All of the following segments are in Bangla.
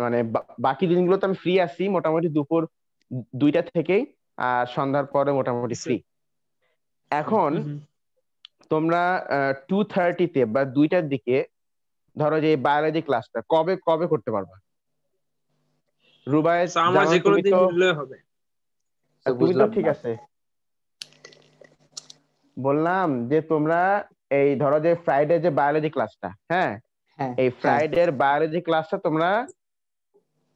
মানে বাকি দিনগুলোতে আমি ফ্রি আছি মোটামুটি দুপুর 2টা থেকেই, আর সন্ধ্যার পরে মোটামুটি ফ্রি। এখন তোমরা 2:30-তে বা 2টার দিকে ধরো যে বায়োলজি ক্লাসটা কবে কবে করতে পারবা? রুবায়েত আমার জামান, যে কোনো তুমি দিন তো হলে হবে। তুমি তো বুঝলাম ঠিক না। আছে। বললাম যে তোমরা এই ধরো যে ফ্রাইডে যে বায়োলজি ক্লাসটা, হ্যাঁ, হ্যাঁ এই হ্যাঁ, ফ্রাইডের বায়োলজি ক্লাসটা তোমরা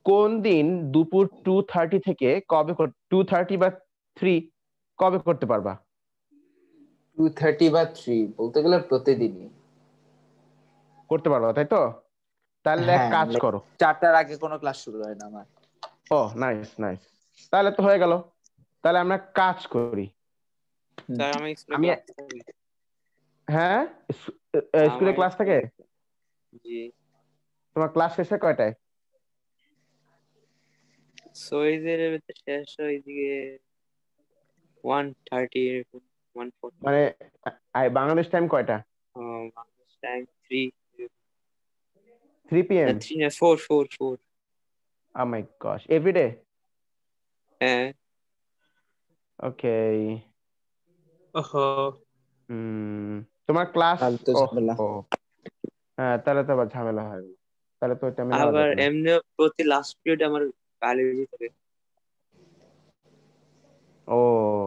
কোন দিন দুপুর 2:30 থেকে কবে 2:30 বা 3 কবে করতে পারবা? 2:30 বা 3 বলতে গেলে প্রতিদিনই। করতে পারবা, তাই তো? তাহলে এক হ্যাঁ, কাজ like করো। 4টার আগে কোনো ক্লাস শুরু হয় না আমার। ও নাইস নাইস, তাহলে তো হয়ে গেল। তাহলে আমরা কাজ করি। স্যার আমি স্কুলে আমি ক্লাস করি। হ্যাঁ, স্কুলে আমার ক্লাস থাকে। জি। তোমার ক্লাস শেষে কয়টায়? সইজের শেষ হয় দিকে 1:30 এরকম 1:40। মানে বাংলাদেশ টাইম কয়টা? Bangladesh time 3 3 PM? 3 না 4. Oh my gosh, every day? হ্যাঁ। ওকে। ওহো, তোমার ক্লাস, তাহলে তো ঝামেলা। ও হ্যাঁ, তাহলে তো আবার ঝামেলা হয়ে গেল। তাহলে তো এটা নেওয়া আবার যাবে না। এমনি প্রতি লাস্ট পিরিয়ড আমার বায়োলজি থাকে। ও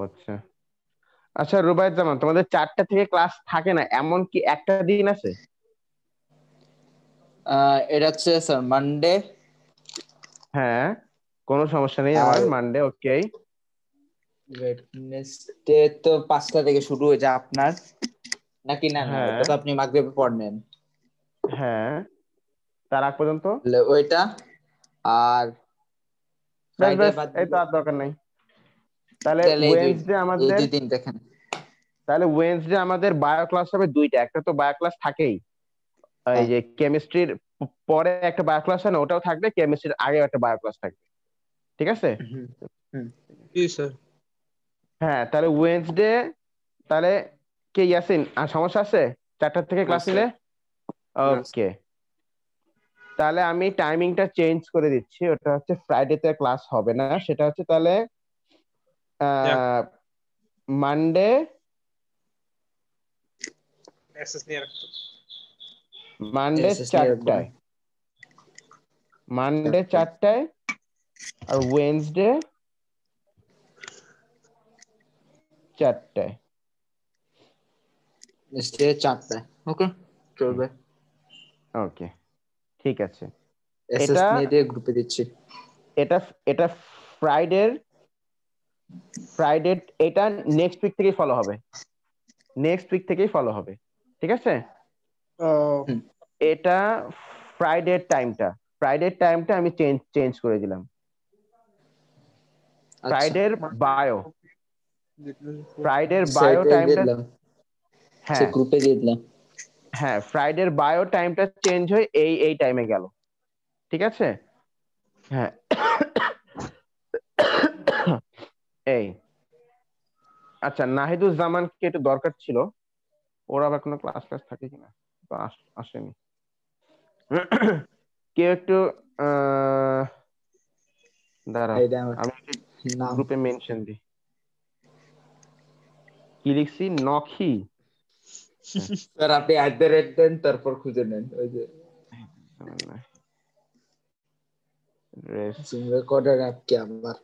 আচ্ছা আচ্ছা, রুবায়েত জামান, তোমাদের 4টা থেকে ক্লাস থাকে না এমন কি একটা দিন আছে? এটা হচ্ছে স্যার মানডে হ্যাঁ, কোনো সমস্যা নেই আর আমার, মানডে ওকে। ওয়েডনেসডে তো 5টা থেকে শুরু হয়ে যায় আপনার, নাকি? না না, হ্যাঁ ওটা তো আপনি মাগরিবে পড়নেন। হ্যাঁ, তার আগ পর্যন্ত তাহলে ওইটা, আর বেশ ফ্রাইডে বেশ, বাদ এই তো দিলে আর দরকার নাই। তাহলে তাহলে ওয়েন্সডে এই আমাদের, 2 দিন দেখেন। তাহলে ওয়েন্সডে আমাদের বায়ো ক্লাস হবে 2টা। একটা তো বায়ো ক্লাস থাকেই, এই হ্যাঁ যে কেমিস্ট্রির পরে একটা বায়ো ক্লাস হয় না, ওটাও থাকবে, কেমিস্ট্রির আগে একটা বায়ো ক্লাস থাকবে, ঠিক আছে? হুম হুম। জি স্যার। হ্যাঁ, তাহলে ওয়েন্সডে, তাহলে কে ইয়াসিন আর সমস্যা আছে 4টা থেকে না ক্লাস স্যার, নিলে? না ওকে, তাহলে আমি টাইমিংটা চেঞ্জ করে দিচ্ছি। ওটা হচ্ছে ফ্রাইডেতে ক্লাস হবে না, সেটা হচ্ছে তাহলে যাক, মানডে, অ্যাক্সেস নিয়ে রাখতো। মানডে এসএস নিয়ে রাখবেন। 4টায়, মানডে 4টায়, আর ওয়েন্সডে 4টায়। নেক্সটে 4টায়, ওকে চলবে। ওকে, ঠিক আছে। এসএস এটা নিয়ে দিয়ে গ্রুপে দিচ্ছি। এটা এটা ফ্রাইডের, ফ্রাইডে এটা নেক্সট উইক থেকেই ফলো হবে, নেক্সট উইক থেকেই ফলো হবে, ঠিক আছে? হুম, এটা ফ্রাইডের টাইমটা, ফ্রাইডের টাইমটা আমি চেঞ্জ চেঞ্জ করে দিলাম। আচ্ছা ফ্রাইডের বায়ো, ফ্রাইডের বায়ো সেটাই দিয়ে টাইমটা, দিলাম, সে হ্যাঁ গ্রুপে দিয়ে দিলাম। হ্যাঁ, ফ্রাইডের বায়ো টাইমটা চেঞ্জ হয়ে এই এই টাইমে গেল, ঠিক আছে? হ্যাঁ এই আচ্ছা, নাহিদুজ্জামানকে একটু দরকার ছিল, ওর আবার কোনো ক্লাস ক্লাস থাকে কিনা, তো আসেনি। কেউ একটু আহ দাঁড়াও, এইটা আমার আমি নাম। গ্রুপে মেনশন দিই। কি লিখছি? নখি। স্যার আপনি দেন, তারপর খুঁজে নেন ওই যে জুম রেকর্ডার অ্যাপ কি আবার।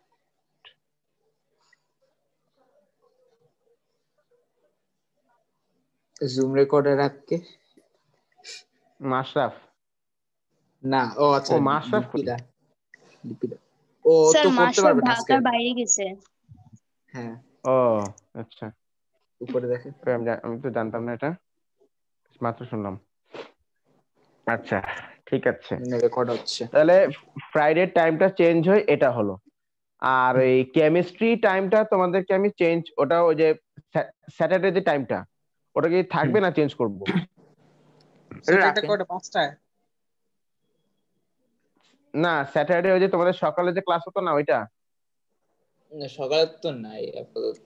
জুম রেকর্ডার অ্যাপ কে? মাশরাফ। না, ও আচ্ছা, ও মাশরাফ কই? লিপিদা, লিপিদা। ও স্যার তো করতে মাশরাফ পারবে না আজকে। ঢাকার বাইরে গেছে। হ্যাঁ, ও আচ্ছা, উপরে দেখেন। আমি তো জানতাম না এটা, মাত্র শুনলাম। আচ্ছা ঠিক আছে, রেকর্ড হচ্ছে। তাহলে ফ্রাইডে টাইমটা চেঞ্জ হয়, এটা হলো। আর এই কেমিস্ট্রি টাইমটা তোমাদেরকে আমি চেঞ্জ, ওটা ওই যে স্যাটারডে যে টাইমটা, ওটা কি থাকবে না চেঞ্জ করব? স্যাটারডে কয়টা? 5টায়? না, স্যাটারডে ওই যে তোমাদের সকালে যে ক্লাস হতো না ওইটা। সকালে তো নাই আপাতত,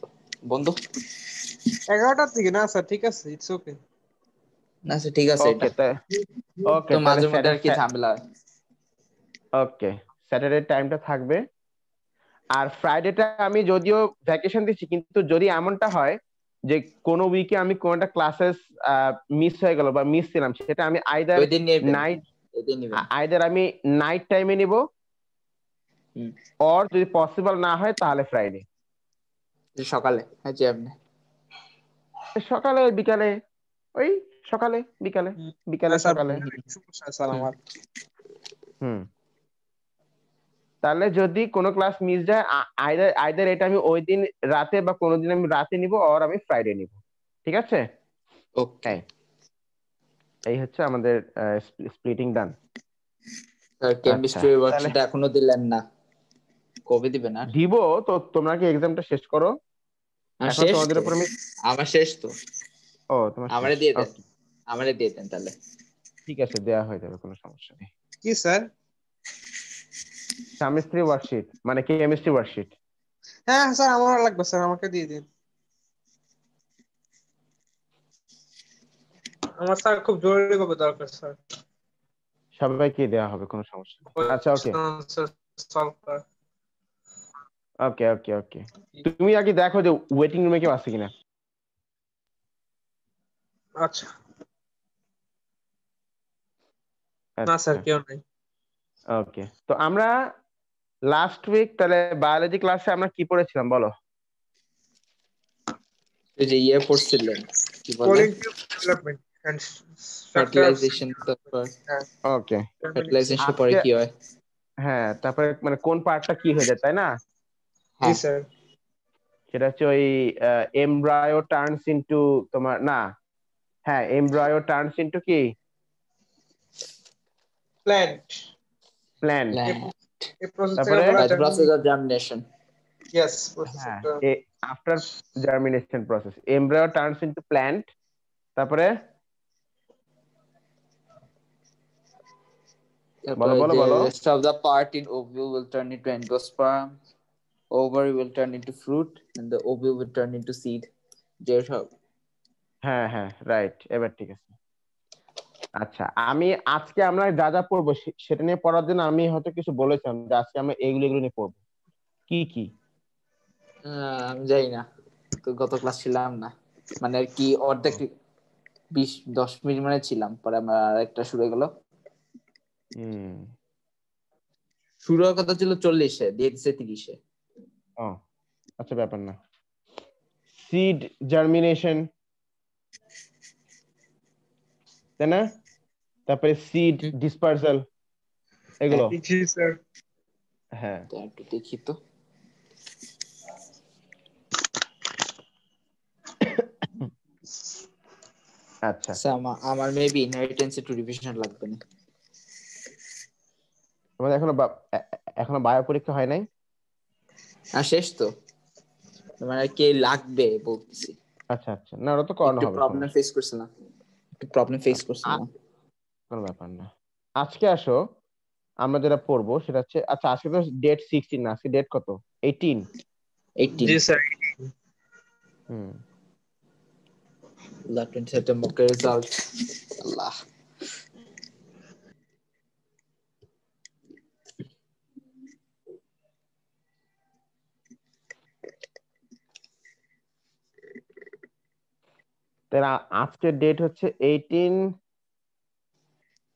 বন্ধ। 11টার থেকে না স্যার, ঠিক আছে, ইটস ওকে। না স্যার ঠিক আছে ওকে এটা ওকে তো তাহলে মাঝে মধ্যে আর কি ঝামেলা হয়। ওকে স্যাটারডে টাইমটা থাকবে। আর ফ্রাইডেটা আমি যদিও ভ্যাকেশন দিচ্ছি, কিন্তু যদি এমনটা হয় যে কোনো উইকে আমি কোনটা ক্লাসেস মিস হয়ে গেল বা মিস ছিলাম, সেটা আমি ওই দিন নেবেন, নাইট ওই দিন নেবেন। আমি নাইট টাইমে নিব, হুম, অর যদি পসিবল না হয় তাহলে ফ্রাইডে সকালে হ্যাঁ জি আপনি সকালে বিকালে, ওই সকালে বিকালে বিকালে স্যার সকালে। সমস্যা স্যার হুম। আমার। হুম, তাহলে যদি কোনো ক্লাস মিস যায়, আইদার এটা আমি ওই দিন রাতে বা কোনোদিন আমি রাতে নিব, অর আমি ফ্রাইডে নিব। ঠিক আছে? ওকে এই এই হচ্ছে আমাদের স্প্লিটিং ডান। স্যার আচ্ছা কেমিস্ট্রি তাহলে ওয়ার্কশিট এখনো দিলেন না, কবে দিবেন? আর দিব তো, তোমরা কি এক্সামটা শেষ করো? এখন শেষ তোমাদের তো, উপর আমি আমার শেষ তো, তোমার আমারে শেষ। দিয়ে দেন, ওকে আমারে দিয়ে দেন তাহলে। ঠিক আছে, দেওয়া হয়ে যাবে, কোনো সমস্যা নেই। কি স্যার? কেমিস্ট্রি ওয়ার্কশিট মানে কেমিস্ট্রি ওয়ার্কশিট। হ্যাঁ স্যার আমারও লাগবে স্যার, আমাকে দিয়ে দিন। আমার স্যার খুব জরুরি ভাবে দরকার স্যার। সবাইকে দেওয়া হবে, কোনো সমস্যা নেই। আচ্ছা ওকে সলভ কর। ওকে ওকে ওকে তুমি আগে দেখো যে ওয়েটিং রুমে কেউ আছে কিনা। আচ্ছা না স্যার আচ্ছা কেউ নাই। ওকে, তো আমরা লাস্ট উইক তাহলে বায়োলজি ক্লাসে আমরা কি পড়েছিলাম বলো? এই যে পড়ছিলেন কি বলে, pollen tube development and structure of fertilization, তারপর ওকে ফার্টিলাইজেশন পরে আজকে কি হয়? হ্যাঁ, তারপরে মানে কোন পার্টটা কি হয়ে যায় তাই না? জি হ্যাঁ স্যার। সেটা হচ্ছে ওই এমব্রায়ো টার্নস ইনটু তোমার না, হ্যাঁ এমব্রায়ো টার্নস ইনটু কি প্ল্যান্ট প্ল্যান্ট। প্ল্যান্ট এই প্রসেসটাকে তারপরে বলা বাই হয় process of germination. Yes process হ্যাঁ একটা। After germination process embryo turns into plant. তারপরে বলো তারপরে বলো যে বলো। rest of the part in ovule will turn into endosperm, ovary will turn into fruit, and the ovule will turn into seed. যেসব হ্যাঁ হ্যাঁ রাইট, এবার ঠিক আছে। আচ্ছা আমি আজকে আমরা যা যা পড়বো সেটা নিয়ে পড়ার জন্য আমি হয়তো কিছু বলেছিলাম যে আজকে আমরা এগুলো এগুলো নিয়ে পড়বো। কি কি আমি জানি না, তো গত ক্লাস ছিলাম না, মানে আর কি অর্ধেক 20-10 মিনিট মানে ছিলাম, পরে আমার আরেকটা শুরু হয়ে গেল। হুম শুরু হওয়ার কথা ছিল 40-এ, দিয়ে দিচ্ছে 30-এ। ও আচ্ছা, ব্যাপার না। সিড জার্মিনেশন তাই না, তারপরে সিড ডিসপার্সাল, এগুলো। জি স্যার। হ্যাঁ তো একটু দেখি তো। আচ্ছা আচ্ছা আমার মেবি ইনহেরিটেন্স একটু রিভিশন লাগবে না। তোমাদের এখনো বায়ো পরীক্ষা হয় নাই? শেষ তো, মানে কে লাগবে বলতেছি। আচ্ছা আচ্ছা, না ওটা তো করানো একটু হবে, প্রবলেম সমস্যা ফেস করছিলাম, একটু প্রবলেম ফেস আ- করছিলাম। কোনো ব্যাপার না। আজকে আসো, আমরা যেটা পড়বো সেটা হচ্ছে, আচ্ছা আজকে তো ডেট 16 না, আজকে ডেট কত? 18। 18 জি স্যার। হুম আল্লাহ 27 মক রেজাল্ট। আল্লাহ তাহলে আজকের ডেট হচ্ছে 18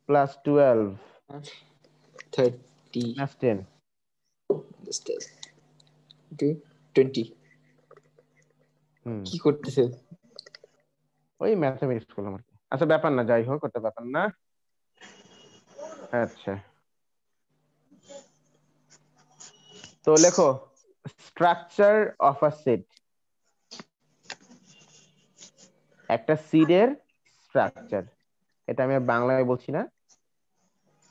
প্লাস 12 30 প্লাস 10। 20 হুম কি করতেছে? ওই ম্যাথমেটিক্স করলাম আর কি। আচ্ছা ব্যাপার না, যাই হোক, ওটা ব্যাপার না। আচ্ছা তো লেখো স্ট্রাকচার অফ আ সিড। একটা সিডের স্ট্রাকচার, এটা আমি আর বাংলায় বলছি না,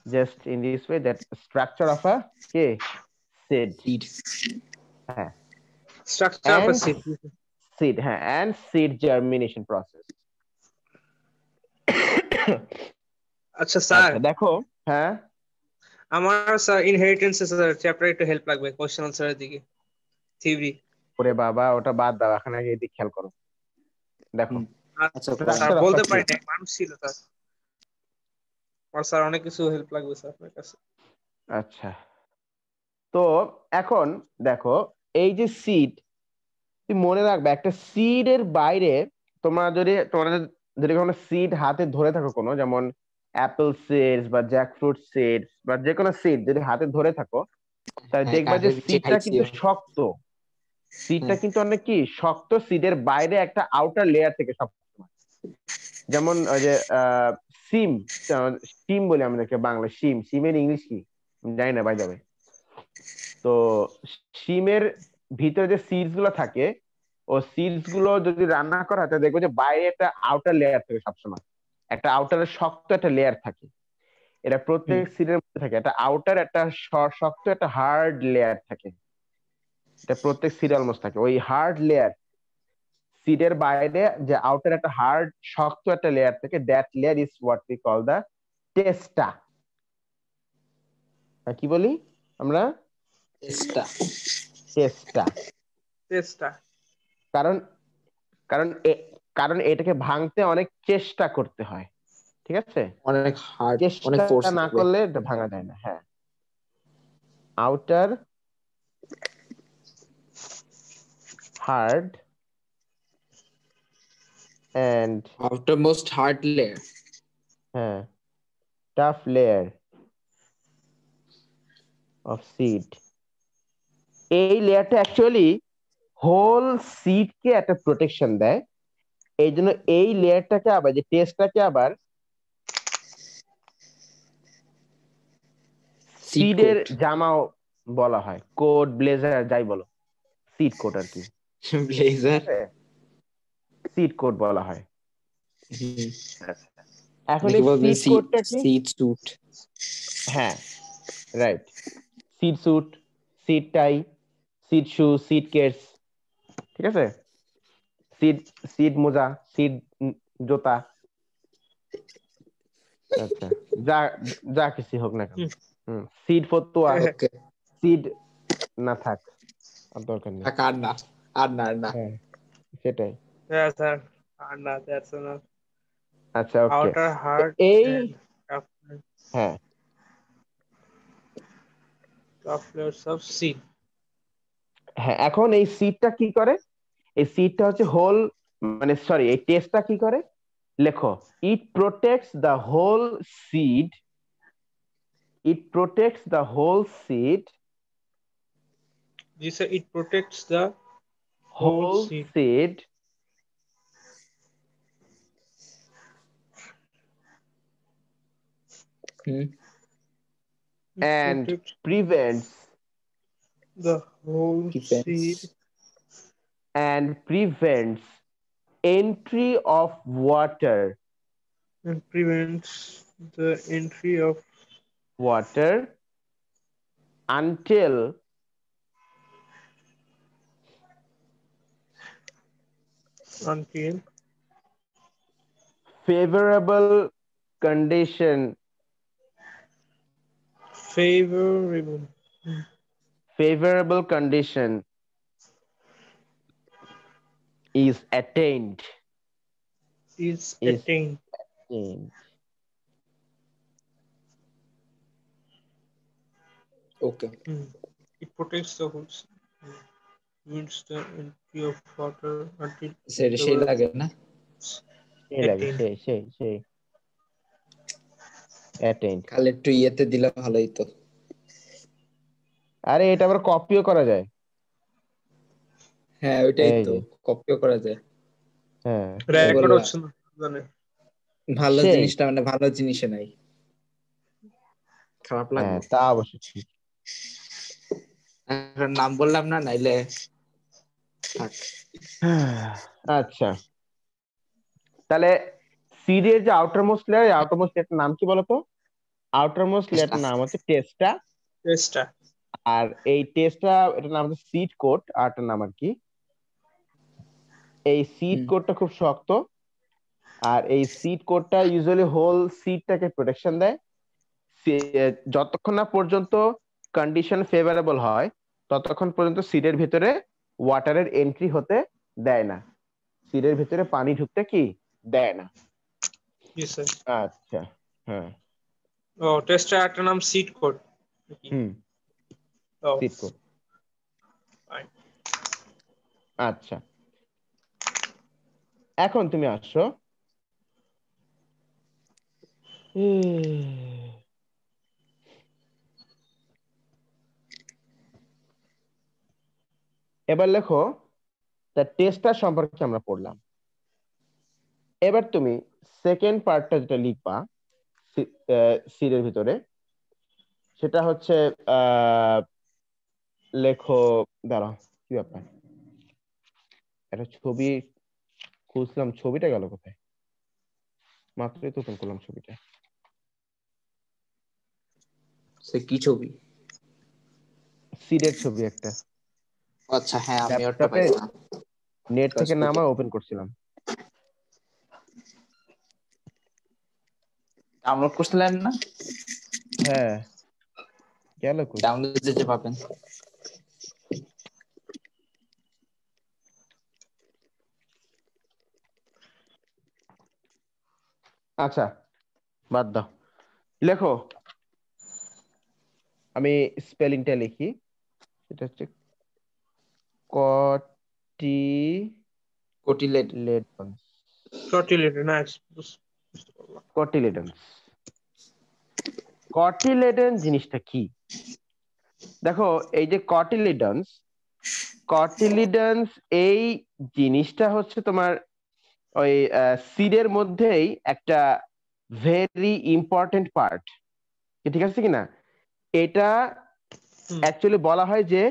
just in this way, that structure of a কে সিড। সিড হ্যাঁ structure of a and seed. seed, হ্যাঁ and seed germination process। আচ্ছা স্যার, আচ্ছা দেখো, হ্যাঁ আমার স্যার ইনহেরিটেন্স স্যার চ্যাপ্টার একটু হেল্প লাগবে কোশ্চেন আনসারের দিকে, থিওরি। ওরে বাবা ওটা বাদ দাও, এখন আগে এদিক খেয়াল করো। দেখো আচ্ছা স্যার Structure of বলতে a পারি seed। না, মানুষ ছিল স্যার। আর স্যার অনেক কিছু হেল্প লাগবে স্যার আপনার কাছে। আচ্ছা, তো এখন দেখো এই যে সিড, তুমি মনে রাখবে একটা সিডের বাইরে তোমরা যদি কোনো সিড হাতে ধরে থাকো, কোনো যেমন অ্যাপেল সিডস বা জ্যাকফ্রুট সিডস বা যে কোনো সিড যদি হাতে ধরে থাকো, তাহলে হ্যাঁ, দেখবা যে কাঠের বিচে সিডটা খাইছি কিন্তু আমি। শক্ত। সিডটা হ্যাঁ, কিন্তু অনেক কি শক্ত, সিডের বাইরে একটা আউটার লেয়ার থেকে সবসময়। যেমন ওই যে সিম, সিম বলি আমাদেরকে বাংলা, সিমের ইংলিশ কি আমি জানি না, বাই দ্য ওয়ে। তো সিমের ভিতরে যে সিডস গুলো থাকে, ও সিডস গুলো যদি রান্না করা হয় তাহলে দেখবো যে বাইরে একটা আউটার লেয়ার থাকে সবসময়, একটা আউটারের শক্ত একটা লেয়ার থাকে। এটা প্রত্যেক সিডের মধ্যে থাকে, একটা আউটার, একটা শক্ত একটা হার্ড লেয়ার থাকে। এটা প্রত্যেক সিড অলমোস্ট থাকে, ওই হার্ড লেয়ার, সিডের বাইরে যে আউটার একটা হার্ড শক্ত একটা লেয়ার থাকে, that layer is what we call the testa. কি বলি আমরা? টেস্টটা। টেস্টা। টেস্টটা। কারণ কারণ কারণ এটাকে ভাঙতে অনেক চেষ্টা করতে হয়, ঠিক আছে? অনেক হার্ড, অনেক চেষ্টা ফোর্স না লাগবে। করলে এটা ভাঙা যায় না। হ্যাঁ, outer hard and outer most hard layer. হ্যাঁ টাফ লেয়ার অফ সিড। এই লেয়ারটা অ্যাকচুয়ালি হোল সিডকে একটা প্রোটেকশন দেয়। এই জন্য এই লেয়ারটাকে আবার, যে টেস্টটাকে আবার সিড সিডের কোট। জামাও বলা হয়, কোট ব্লেজার যাই বলো, সিড কোট আর কি, ব্লেজার। সিড কোট বলা হয়। এখন নাকি এই বলবেন সিড কোটটা কি? Seed suit. হ্যাঁ, right, seed suit, seed tie, seed shoe, seed coats, ঠিক আছে, সিড সিড মোজা, সিড জুতা, আচ্ছা, যা যা কিছু হোক না কেন, সিড ফতুয়া, ওকে, সিড না থাক, আর দরকার নেই। আর না, আর না, আর না। হ্যাঁ, সেটাই। হ্যাঁ স্যার, আর না, দ্যাটস এনাফ। আচ্ছা, ওকে। আউটার তো হার্ড এই এন্ড টাফ হ্যাঁ লেয়ার্স অফ সিড। হ্যাঁ, এখন এই সিডটা কি করে? এই সিডটা হচ্ছে হোল, মানে সরি, এই টেস্টটা কি করে লেখো, it protects the whole seed, it protects the whole seed, ji sir, it protects the whole whole seed. Seed and Protects prevents the whole seed prevents entry of water and prevents the entry of water until until favorable condition favorable favorable condition is attained is is attained. attained. Okay, It protects the whole seed. Prevents the entry of water until সেই favorable লাগে না? সেই লাগে, attained. সেই attained। খালি একটু ইয়েতে দিলে ভালোই তো। আরে এটা আবার কপিও করা যায়। হ্যাঁ, ওইটাই এই তো, যে কপিও করা যায়। হ্যাঁ, রেকর্ড বললাম, হচ্ছে না জানে। ভালো সেই জিনিসটা মানে ভালো জিনিসে নাই, খারাপ হ্যাঁ, লাগবে। তা অবশ্য ঠিক। এখন নাম বললাম না, নাইলে থাক। আচ্ছা, তাহলে সিডের যে outermost layer, outermost লেয়ারটার নাম কি বলতো? আউটার মোস্ট লেয়ারটার নাম হচ্ছে টেস্টা। টেস্টটা। আর এই টেস্টটা, এটার নাম হচ্ছে সিড কোট, আর এটার নাম আর কি, এই সিড কোটটা খুব শক্ত। আর এই সিড কোটটা ইউজুয়ালি হোল সিডটাকে প্রোটেকশন দেয়। যতক্ষণ না পর্যন্ত কন্ডিশন ফেভারেবল হয় ততক্ষণ পর্যন্ত সিডের ভিতরে ওয়াটারের এন্ট্রি হতে দেয় না, সিডের ভিতরে পানি ঢুকতে কি দেয় না। জি স্যার। আচ্ছা, হ্যাঁ, ও টেস্টের একটা নাম সিড কোড। হুম, ও সিট কোড। fine. আচ্ছা, এখন তুমি আসো এবার লেখো, তা টেস্টার সম্পর্কে আমরা পড়লাম। এবার তুমি সেকেন্ড পার্টটা যেটা লিখবা সিটের ভিতরে, সেটা হচ্ছে লেখো, দাঁড়াও, কি ব্যাপার, একটা ছবি খুঁজলাম, ছবিটা গেল কোথায়? মাত্রই তো ওপেন করলাম ছবিটা। সে কি ছবি? সিডের ছবি একটা, আচ্ছা হ্যাঁ, আমি ওটা ল্যাপটপে পাইছিলাম। নেট থেকে ফেসবুকে নামা ওপেন করছিলাম। ডাউনলোড করছিলেন না? হ্যাঁ, গেল কই? ডাউনলোড যেতে পাবেন। আচ্ছা, বাদ দাও, লেখো, আমি স্পেলিংটা লিখি। এটা হচ্ছে কোটিলেট। কটিলেডন্স। Tortillate, nice. বুঝতে পারলাম। কটিলেডন্স, কটিলেডন জিনিসটা কি? দেখো, এই যে কটিলিডন্স, কটিলিডন্স এই জিনিসটা হচ্ছে তোমার ওই সিডের মধ্যেই একটা ভেরি ইম্পর্টেন্ট পার্ট, ঠিক আছে কিনা? এটা হুম, অ্যাকচুয়ালি বলা হয় যে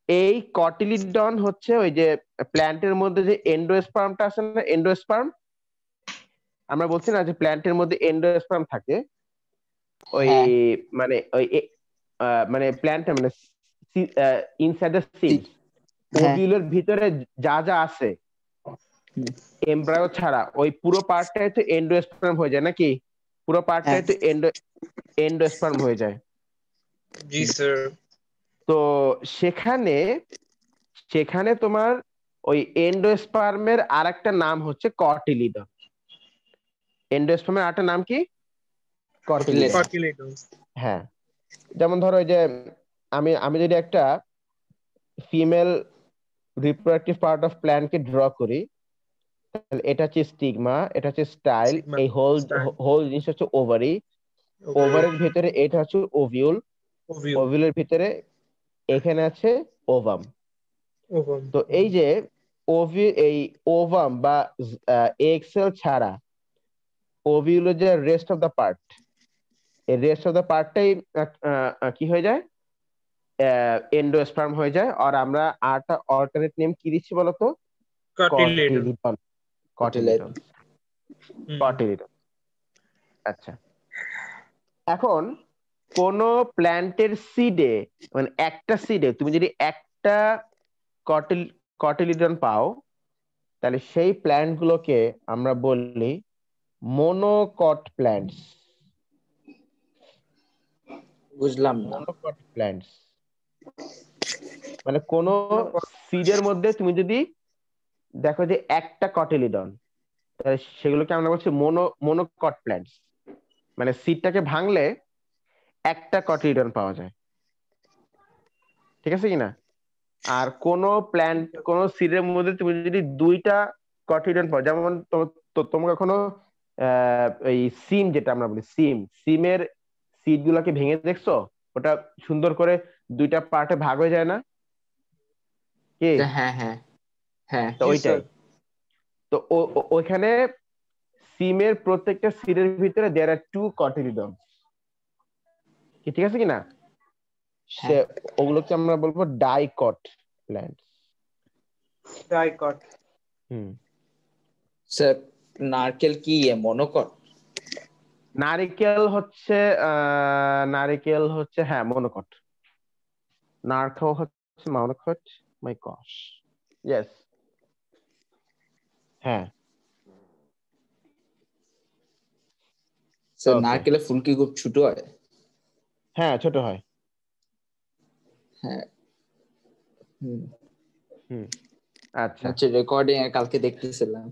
এই কটিলিডন হচ্ছে ওই যে প্ল্যান্টের মধ্যে যে এন্ডোস্পার্মটা আছে না, এন্ডোস্পার্ম, আমরা বলছি না যে প্ল্যান্টের মধ্যে এন্ডোস্পার্ম থাকে, ওই হ্যাঁ, মানে ওই মানে প্ল্যান্টটা মানে ইনসাইড দ্য সিড, ঠিক। হ্যাঁ, ওভিউলের ভিতরে যা যা আছে হুম, এমব্রায়ো ছাড়া ওই পুরো পার্টটাই তো এন্ডোস্পার্ম হয়ে যায় নাকি? পুরো হ্যাঁ, পার্টটাই তো এন্ডোস্পার্ম হয়ে যায়। জি স্যার। তো সেখানে সেখানে তোমার ওই এন্ডোস্পার্মের আরেকটা নাম হচ্ছে কটিলিডন। এন্ডোস্পার্মের আরেকটা নাম কি? কোটিলেট। কটিলিডন। Tortillate. হ্যাঁ, যেমন ধরো এই যে আমি আমি যদি একটা ফিমেল রিপ্রোডাক্টিভ পার্ট অফ প্ল্যান্টকে ড্র করি, তাহলে এটা হচ্ছে স্টিগমা, এটা হচ্ছে স্টাইল, Sigma. এই হোল Style. হোল জিনিস হচ্ছে ওভারি, Ovary. ওভারের ভিতরে এটা হচ্ছে ওভিউল, Ovule. ওভিউলের ভিতরে এখানে আছে ওভাম। Ovum. তো এই যে এই ওভাম বা এক্সেল ছাড়া ওভিউলের যে রেস্ট অফ দ্য পার্ট, এই রেস্ট অফ দ্য পার্টটাই কি হয়ে যায়, এন্ডোস্পার্ম হয়ে যায়। আর আমরা আরটা অল্টারনেট নেম কি দিচ্ছি বলতো? Cartilatum. কটিলিডন। কোটিলেট। কটিলিডন, হুম, কটিলিডন। আচ্ছা, এখন কোন প্ল্যান্টের সিডে, মানে একটা সিডে তুমি যদি একটা কটিল কটিলিডন পাও, তাহলে সেই প্ল্যান্ট গুলোকে আমরা বলি মোনোকট প্ল্যান্টস। বুঝলাম না। মোনোকট প্ল্যান্টস মানে কোন monocot. সিডের মধ্যে তুমি যদি দেখো যে একটা কটিলিডন, তাহলে সেগুলোকে আমরা বলছি মোনোকট প্ল্যান্টস। মানে সিডটাকে ভাঙলে একটা কটিলিডন পাওয়া যায়, ঠিক আছে কিনা? আর কোন প্ল্যান্ট, কোন সিডের মধ্যে তুমি যদি দুইটা কটিলিডন পাও, যেমন তোমরা কখনো এই সিম, যেটা আমরা বলি সিম, সিমের সিড গুলাকে ভেঙে দেখছো? ওটা সুন্দর করে দুইটা পার্টে ভাগ হয়ে যায় না কি? হ্যাঁ, হ্যাঁ, হ্যাঁ। তো জি ওইটাই। স্যার। তো ওইখানে সিমের প্রত্যেকটা সিডের ভিতরে দেয়ার আর টু কটিলিডন, ঠিক আছে কিনা? সে হ্যাঁ ওগুলোকে আমরা বলবো ডাইকট প্ল্যান্ট। Dicot. হুম, স্যার, নারকেল কি মনোকট? নারিকেল হচ্ছে হ্যাঁ মনোকট, নারকেল হচ্ছে মনোকট। মাই গশ, ইয়েস, হ্যাঁ, স্যার, ওকে, নারকেলের ফুল কি খুব ছোট হয়? হ্যাঁ ছোট হয়। হ্যাঁ, হুম। হুম, আচ্ছা, হচ্ছে রেকর্ডিং এ কালকে দেখতেছিলাম।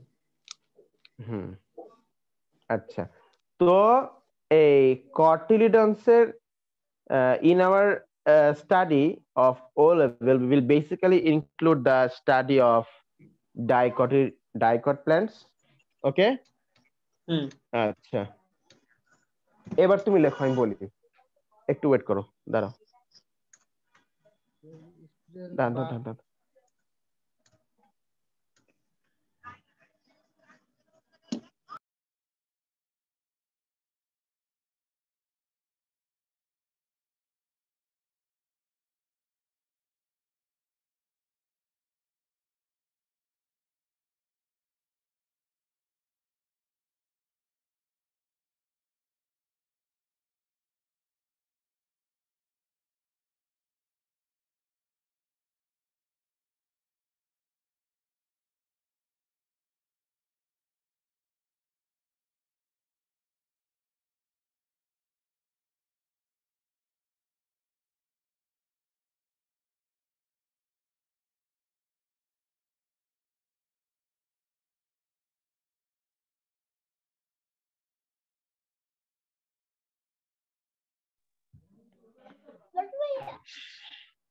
হুম, আচ্ছা, তো এই কটিলিডন্সের in our study of O level, we will basically include the study of dicot plants. Okay? হুম আচ্ছা, এবার তুমি লেখো, আমি বলি, একটু ওয়েট করো, দাঁড়াও, দাঁড়ান দাঁড়ান দাঁড়ান, দাঁড়ান।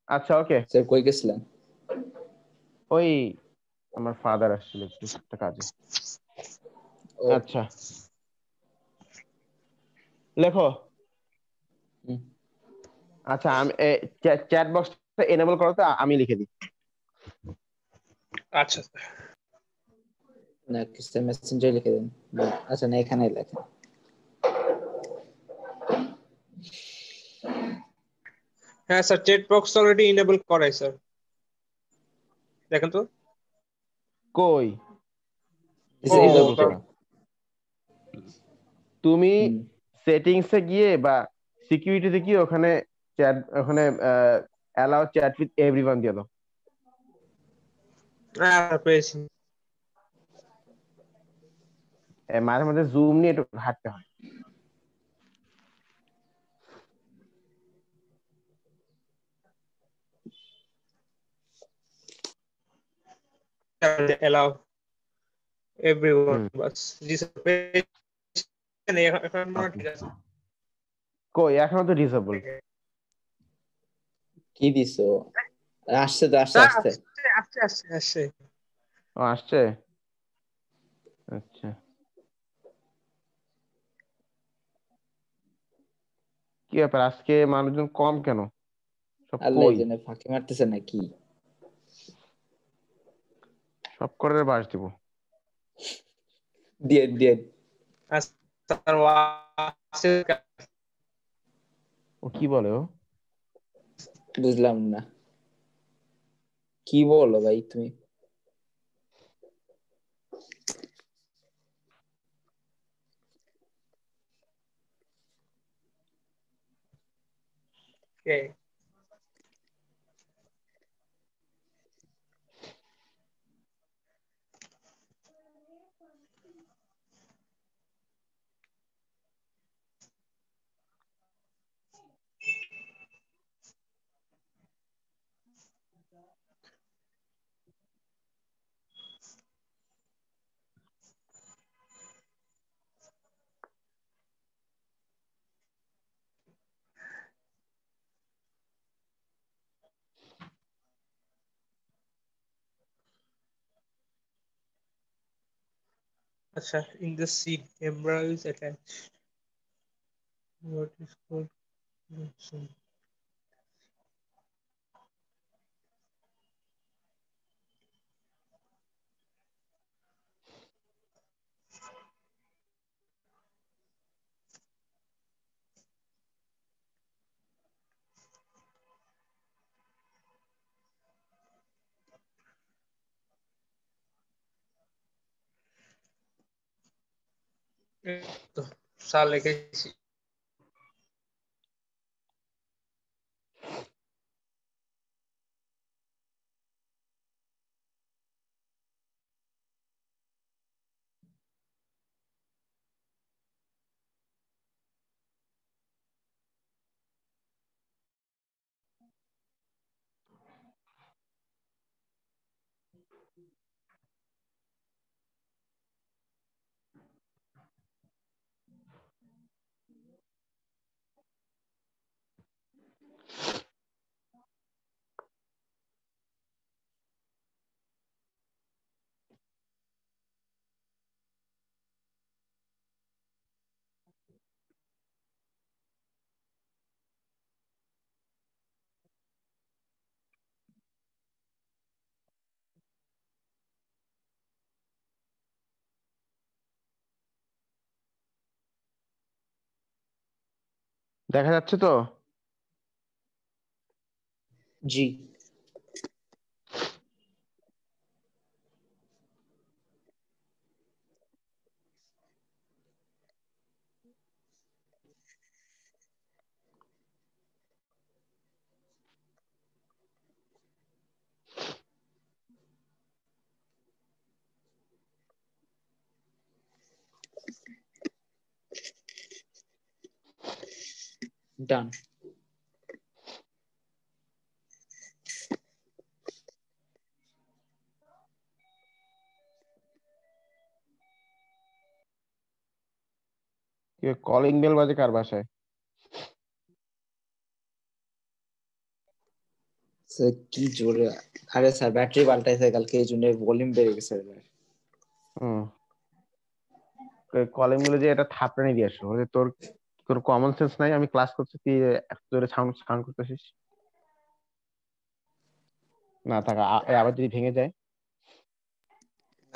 আচ্ছা, ওকে, স্যার কই গেছিলেন? ওই আমার ফাদার আসছিল একটু একটা কাজে। ও আচ্ছা, লেখো। হুম। আচ্ছা, আমি চ্যাট বক্সটা এনেবল করো তো, আমি লিখে দিই। আচ্ছা না স্যার মেসেঞ্জারে লিখে দেন। না, আচ্ছা না এখানে লেখেন। হ্যাঁ sir, chat box already enable করাই স্যার, দেখেন তো। কই Is O it enable okay? করা? তুমি হুম। সেটিংসে গিয়ে বা সিকিউরিটিতে গিয়ে ওখানে ওখানে অ্যালাউ চ্যাট উইথ এভরিওয়ান দিয়ে দাও। হ্যাঁ পেয়েছি। মাঝে মাঝে জুম নিয়ে একটু ঘাটতে হয়। অ্যালাউ এভরিওয়ান, হুম, বাস। জি স্যার পেয়েছি। এখন মনে হয় ওকে, ঠিক আছে। কই এখনো তো ডিসেবল। কি দিছো? আসছে তো, আসছে স্যার আসছে। আসছে আসছে আসছে আসছে। ও আসছে, আচ্ছা। কি ব্যাপার, আজকে মানুষজন কম কেন, সব আল্লাহ কই? জন্য ফাঁকি মারতেছে নাকি? সব করে বাস দিব। দিয়ে দিয়ে স্যার আসছে। ও কি বলে ও? বুঝলাম না কি বলো ভাই তুমি। কে? আচ্ছা, in the seed embryo is attached. What is called chromosome? এই তো স্যার লিখেছি। দেখা যাচ্ছে তো? জি। ডান। কলিং বেল বাজে কার বাসায়? স্যার কি জোরে! আরে স্যার ব্যাটারি পাল্টাইছে কালকে, এই জন্য ভলিউম বেড়ে গেছে এবার। হুম, কলিং বেলে যে এটা থাপড়ানি দিয়ে আসো, তোর তোর কমন সেন্স নাই? আমি ক্লাস করছি, তুই এত জোরে সাউন্ড সাউন্ড করতেছিস। না থাকা আবার যদি ভেঙে যায়।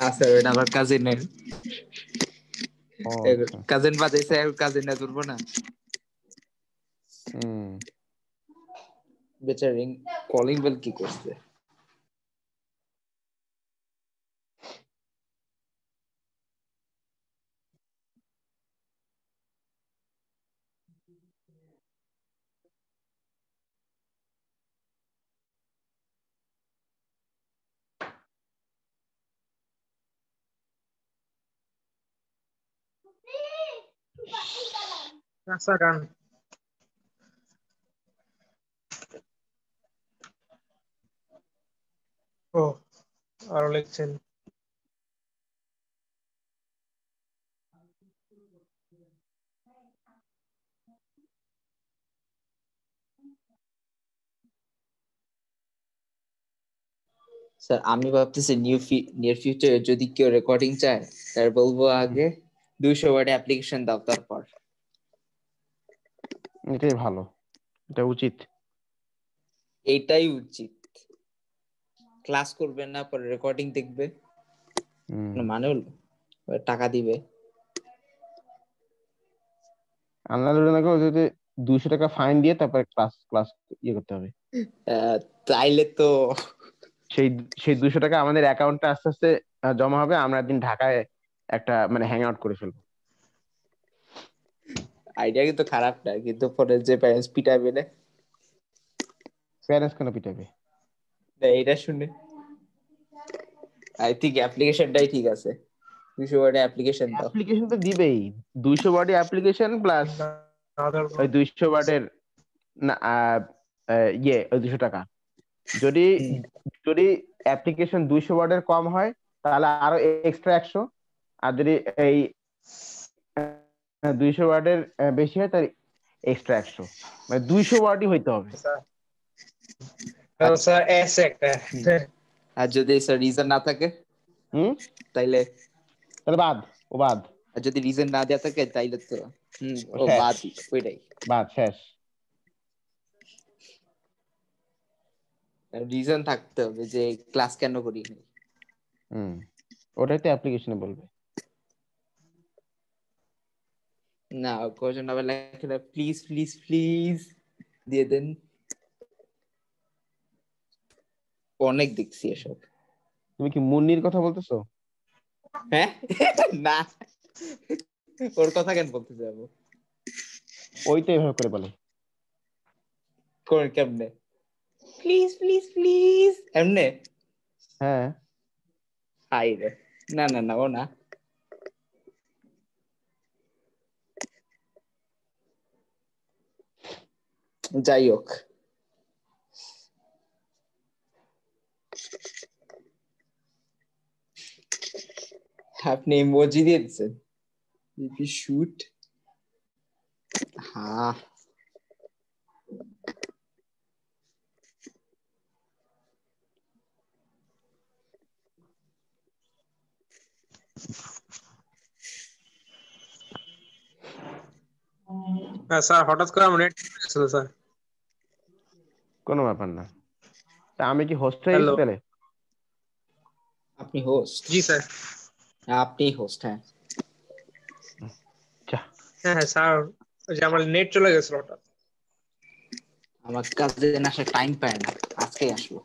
না স্যার, এটা আমার কাজিনের। ও আচ্ছা। কাজিন বাজাইছে, কাজিন না তুলবো না? হুম। বেচারা কলিং বেল কি করছে? স্যার ডান। ও আরো লিখছেন। স্যার আমি ভাবতেছি নিয়ার ফিউচারে যদি কেউ রেকর্ডিং চায়, তার বলবো আগে 200 ওয়ার্ড অ্যাপ্লিকেশন দাও, তারপর। এটাই ভালো, এটা উচিত। এইটাই উচিত। ক্লাস করবে না, পরে রেকর্ডিং দেখবে, মানে হলো টাকা দিবে। যদি 200 টাকা ফাইন দিয়ে তারপরে ক্লাস ক্লাস ইয়ে করতে হবে। তাইলে তো সেই সেই 200 টাকা আমাদের অ্যাকাউন্টে আস্তে আস্তে জমা হবে, আমরা একদিন ঢাকায় একটা মানে হ্যাং আউট করে ফেলবো। আইডিয়া কিন্তু খারাপ না, কিন্তু পরে যে প্যারেন্টস পিটাবে না। প্যারেন্টস কেন পিটাবে? এটা শুনে আই থিঙ্ক অ্যাপ্লিকেশনটাই ঠিক আছে। 200 ওয়ার্ডে অ্যাপ্লিকেশন দাও। অ্যাপ্লিকেশন তো দিবেই, 200 ওয়ার্ডের অ্যাপ্লিকেশন প্লাস ওই 200 ওয়ার্ডের না ওই 200 টাকা। যদি যদি অ্যাপ্লিকেশন 200 ওয়ার্ডের কম হয় তাহলে আরো এক্সট্রা 100, আর যদি এই 200 ওয়ার্ডের বেশি হয় তাহলে এক্সট্রা 100, মানে 200 ওয়ার্ডই হইতে হবে। স্যার এস একটা। আর যদি স্যার রিজন না থাকে হুম, তাইলে তাহলে বাদ, ও বাদ, আর যদি রিজন না দেয়া থাকে তাইলে তো ও ও শেষ, বাদ, ওইটাই বাদ শেষ। রিজন থাকতে হবে যে ক্লাস কেন করি নাই। হুম, ওটাই তো অ্যাপ্লিকেশনে বলবে। না কোজন আবার লেখে না প্লিজ প্লিজ প্লিজ দিয়ে দেন। অনেক দেখছি এসব। তুমি কি মুন্নির কথা বলতেছো? হ্যাঁ না, ওর কথা কেন বলতে যাবো? ওই তো এভাবে করে বলে। কোন কেমনে? প্লিজ প্লিজ প্লিজ এমনে? হ্যাঁ, হাই রে, না না না, ও না। যাই হোক, আপনি ইমোজি দিয়ে দিচ্ছেন শুট। হ্যাঁ স্যার হঠাৎ করে আমার নেট ছিল স্যার। কোনো ব্যাপার না। তা আমি কি হোস্ট হয়ে গেছি হ্যালো। তাহলে? আপনি হোস্ট। জি স্যার। আপনি হোস্ট, হ্যাঁ। আচ্ছা, হ্যাঁ হ্যাঁ স্যার, ওই যে আমার নেট চলে গেছিল হঠাৎ। আমার কাজে আসার টাইম পায় না, আজকেই আসবো।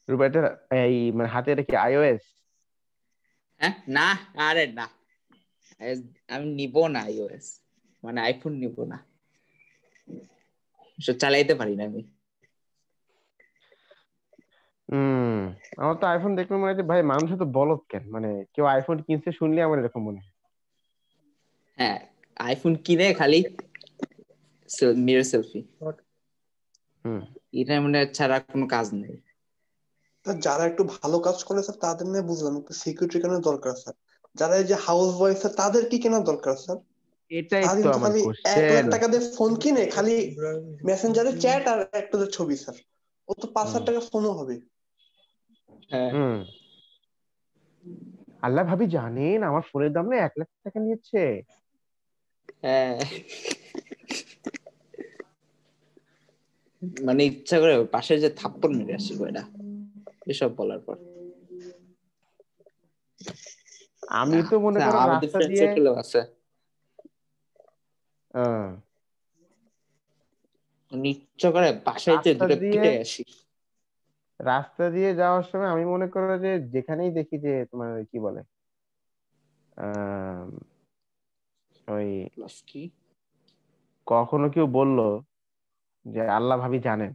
রুবাইটা এই মানে হাতে এটা কি iOS? হ্যাঁ না, আরে না, আমি নিব না iOS, মানে আইফোন নিব না, সব চালাইতে পারি না আমি। হুম, আমার তো আইফোন দেখলে মনে হয় যে ভাই মানুষ তো বলদ কেন, মানে কেউ আইফোন কিনছে শুনলে আমার এরকম মনে হয়। হ্যাঁ, আইফোন কিনে খালি মিরর সেলফি, হুম। এটা মানে ছাড়া কোনো কাজ নেই। যারা একটু ভালো কাজ করে স্যার তাদের নিয়ে বুঝলাম, একটু সিকিউরিটি কেনার দরকার স্যার। যারা এই যে হাউস বয় স্যার তাদের কি কেনার দরকার স্যার? এটাই তো সারাদিন তো আমার খালি 1 কোশ্চেন। লাখ টাকা দিয়ে ফোন কিনে খালি মেসেঞ্জারে চ্যাট আর একটা ছবি স্যার, ও তো 5,000 টাকা ফোনও হবে। হ্যাঁ হুম। আল্লাহ ভাবি জানেন আমার ফোনের দাম না 1 লাখ টাকা নিয়েছে। হ্যাঁ, মানে ইচ্ছা করে পাশে যে থাপ্পড় মেরে আসি কয়টা এসব বলার পর। আমি তো মনে করো আমাদের রাস্তা ফ্রেন্ড দিয়ে সার্কেলও আছে, আহ, ইচ্ছা করে বাসায় যে রাস্তা দুটো দিয়ে পিটে আসি। রাস্তা দিয়ে যাওয়ার সময় আমি মনে করো যে যেখানেই দেখি যে তোমার ওই কি বলে আহ ওই প্লাস কি কখনো কেউ বললো যে আল্লাহ ভাবি জানেন,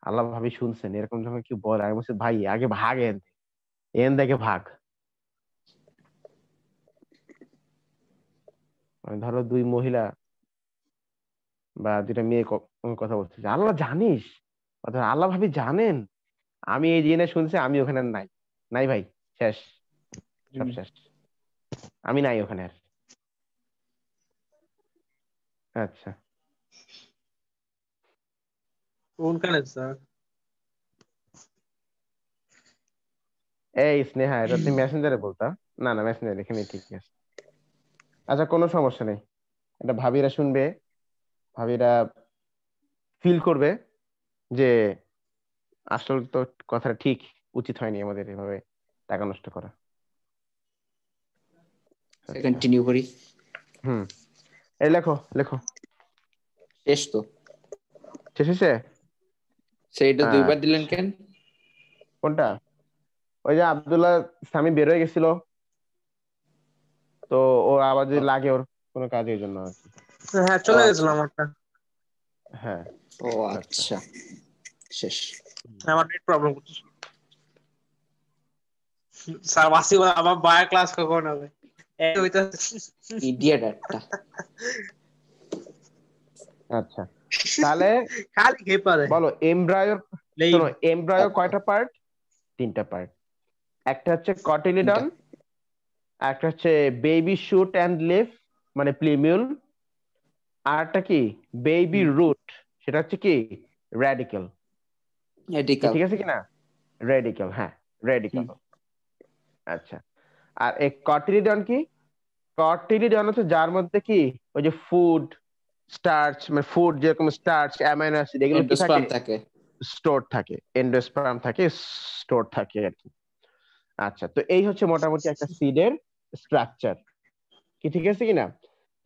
আল্লাহ ভাবি শুনছেন, এরকম যখন কেউ বলে আমি বলছি ভাই আগে ভাগ এন দেখে ভাগ। মানে ধরো দুই মহিলা বা দুইটা মেয়ে কথা বলছে যে আল্লাহ জানিস, অথবা আল্লাহ ভাবি জানেন, আমি এই জেনে শুনছি, আমি ওখানে আর নাই, নাই ভাই, শেষ, সব শেষ, আমি নাই ওখানে আর। আচ্ছা, কোনখানে স্যার? এই স্নেহা এটা তুমি মেসেঞ্জারে বলতা, না না মেসেঞ্জার এখানে ঠিক আছে। আচ্ছা কোনো সমস্যা নেই, এটা ভাবিরা শুনবে, ভাবিরা ফিল করবে যে আসলে তো কথাটা ঠিক, উচিত হয়নি আমাদের এভাবে টাকা নষ্ট করা। আচ্ছা, কন্টিনিউ করি। হুম, এই লেখো লেখো। শেষ তো, শেষ হয়েছে? সেইটা দুইবার দিলেন আচ্ছা, কেন? কোনটা? ওই যে আব্দুল্লাহ সামি বের হয়ে গেছিল, তো ও আবার যদি লাগে ওর কোনো কাজের জন্য আর কি। হ্যাঁ ও চলে আচ্ছা, গেছিলাম আমারটা। হ্যাঁ, ও আচ্ছা, আচ্ছা, শেষ। আমার নেট প্রবলেম করতেছে স্যার। বাসি আমার বায়ো ক্লাস কখন হবে? এই হইতাছে। ইডিয়েট একটা। আচ্ছা তাহলে খালি খেপা দেয়। বলো এমব্রায়োর, লেই শোনো এমব্রায়ো কয়টা পার্ট? 3টা পার্ট। একটা হচ্ছে কটিলিডন, একটা হচ্ছে বেবি শুট অ্যান্ড লিফ মানে প্লিমিউল, আর একটা কি বেবি রুট, সেটা হচ্ছে কি রেডিকেল। এডিকাল। ঠিক আছে কিনা? রেডিকেল, হ্যাঁ রেডিকেল। আচ্ছা, আর এই কটিলিডন কি? কটিলিডন হচ্ছে যার মধ্যে কি ওই যে ফুড স্টার্চ, মানে ফুড যেরকম স্টার্চ অ্যামাইনো অ্যাসিড এগুলো কি থাকে, এন্ডোস্পার্ম থাকে। স্টোর থাকে, এন্ডোস্পার্ম থাকে, স্টোর থাকে আর কি। আচ্ছা, তো এই হচ্ছে মোটামুটি একটা সিডের স্ট্রাকচার, কি ঠিক আছে কিনা?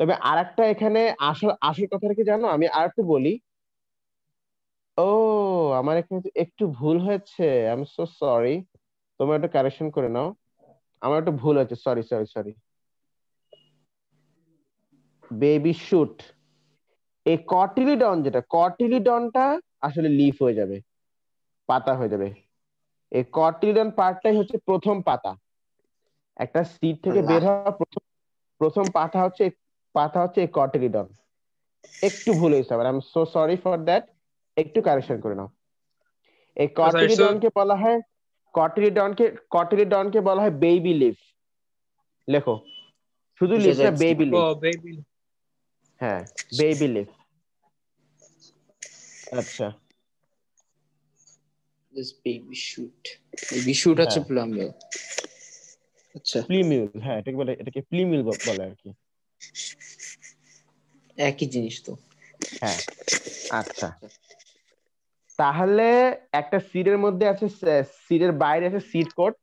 তবে আরেকটা এখানে আসল আসল কথাটা কি জানো, আমি আর একটু বলি। ও, আমার এখানে তো একটু ভুল হয়েছে, আই এম সো সরি, তোমরা একটু কারেকশন করে নাও, আমার একটু ভুল হয়েছে, sorry sorry sorry. Baby shoot, এই কটিলিডন, যেটা কটিলিডনটা আসলে লিফ হয়ে যাবে, পাতা হয়ে যাবে। এই কটিলিডন পার্টটাই হচ্ছে প্রথম পাতা, একটা সিড থেকে আল্লাহ, বের হওয়া প্রথম প্রথম পাতা হচ্ছে এই কটিলিডন। একটু ভুল হয়েছে আবার, I am so sorry for that, একটু কারেকশন করে নাও। এই আচ্ছা ইটস কটিলিডনকে বলা হয়, কটিলিডনকে কটিলিডনকে বলা হয় বেবি লিফ। লেখো, শুধু লিফ না, বেবি ও লিফ, বেবি। হ্যাঁ বেবি লিফ। আচ্ছা, this baby shoot, baby shoot আছে হ্যাঁ প্লামিও। আচ্ছা, প্লিমিউল, হ্যাঁ এটাকে বলে, এটাকে প্লিমিউল বলে আর কি। একই জিনিস তো। হ্যাঁ, আচ্ছা তাহলে একটা সিডের মধ্যে আছে, সিডের বাইরে আছে সিড কোট,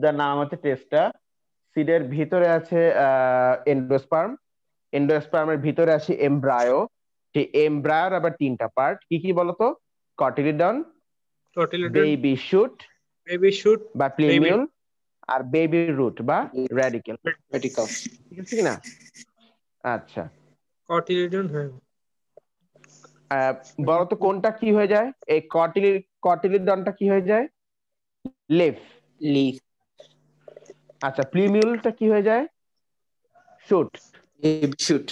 যার নাম হচ্ছে টেস্টা। সিডের ভিতরে আছে এন্ডোস্পার্ম, এন্ডোস্পার্মের ভিতরে আছে এমব্রায়ো। সেই এমব্রায়োর আবার 3টা পার্ট, কি কি বলতো? কটিলিডন, cotyledon, baby shoot baby shoot, বা baby প্লিমিউল, আর বেবি রুট বা রেডিকেল। রেডিকাল। ঠিক আছে কিনা? আচ্ছা, cotyledon, হ্যাঁ। বলতো কোনটা কি হয়ে যায়? এই কটিলিডনটা কি হয়ে যায়? লিফ। লিফ। আচ্ছা, প্লিমিউলটা কি হয়ে যায়? শুট। Baby shoot.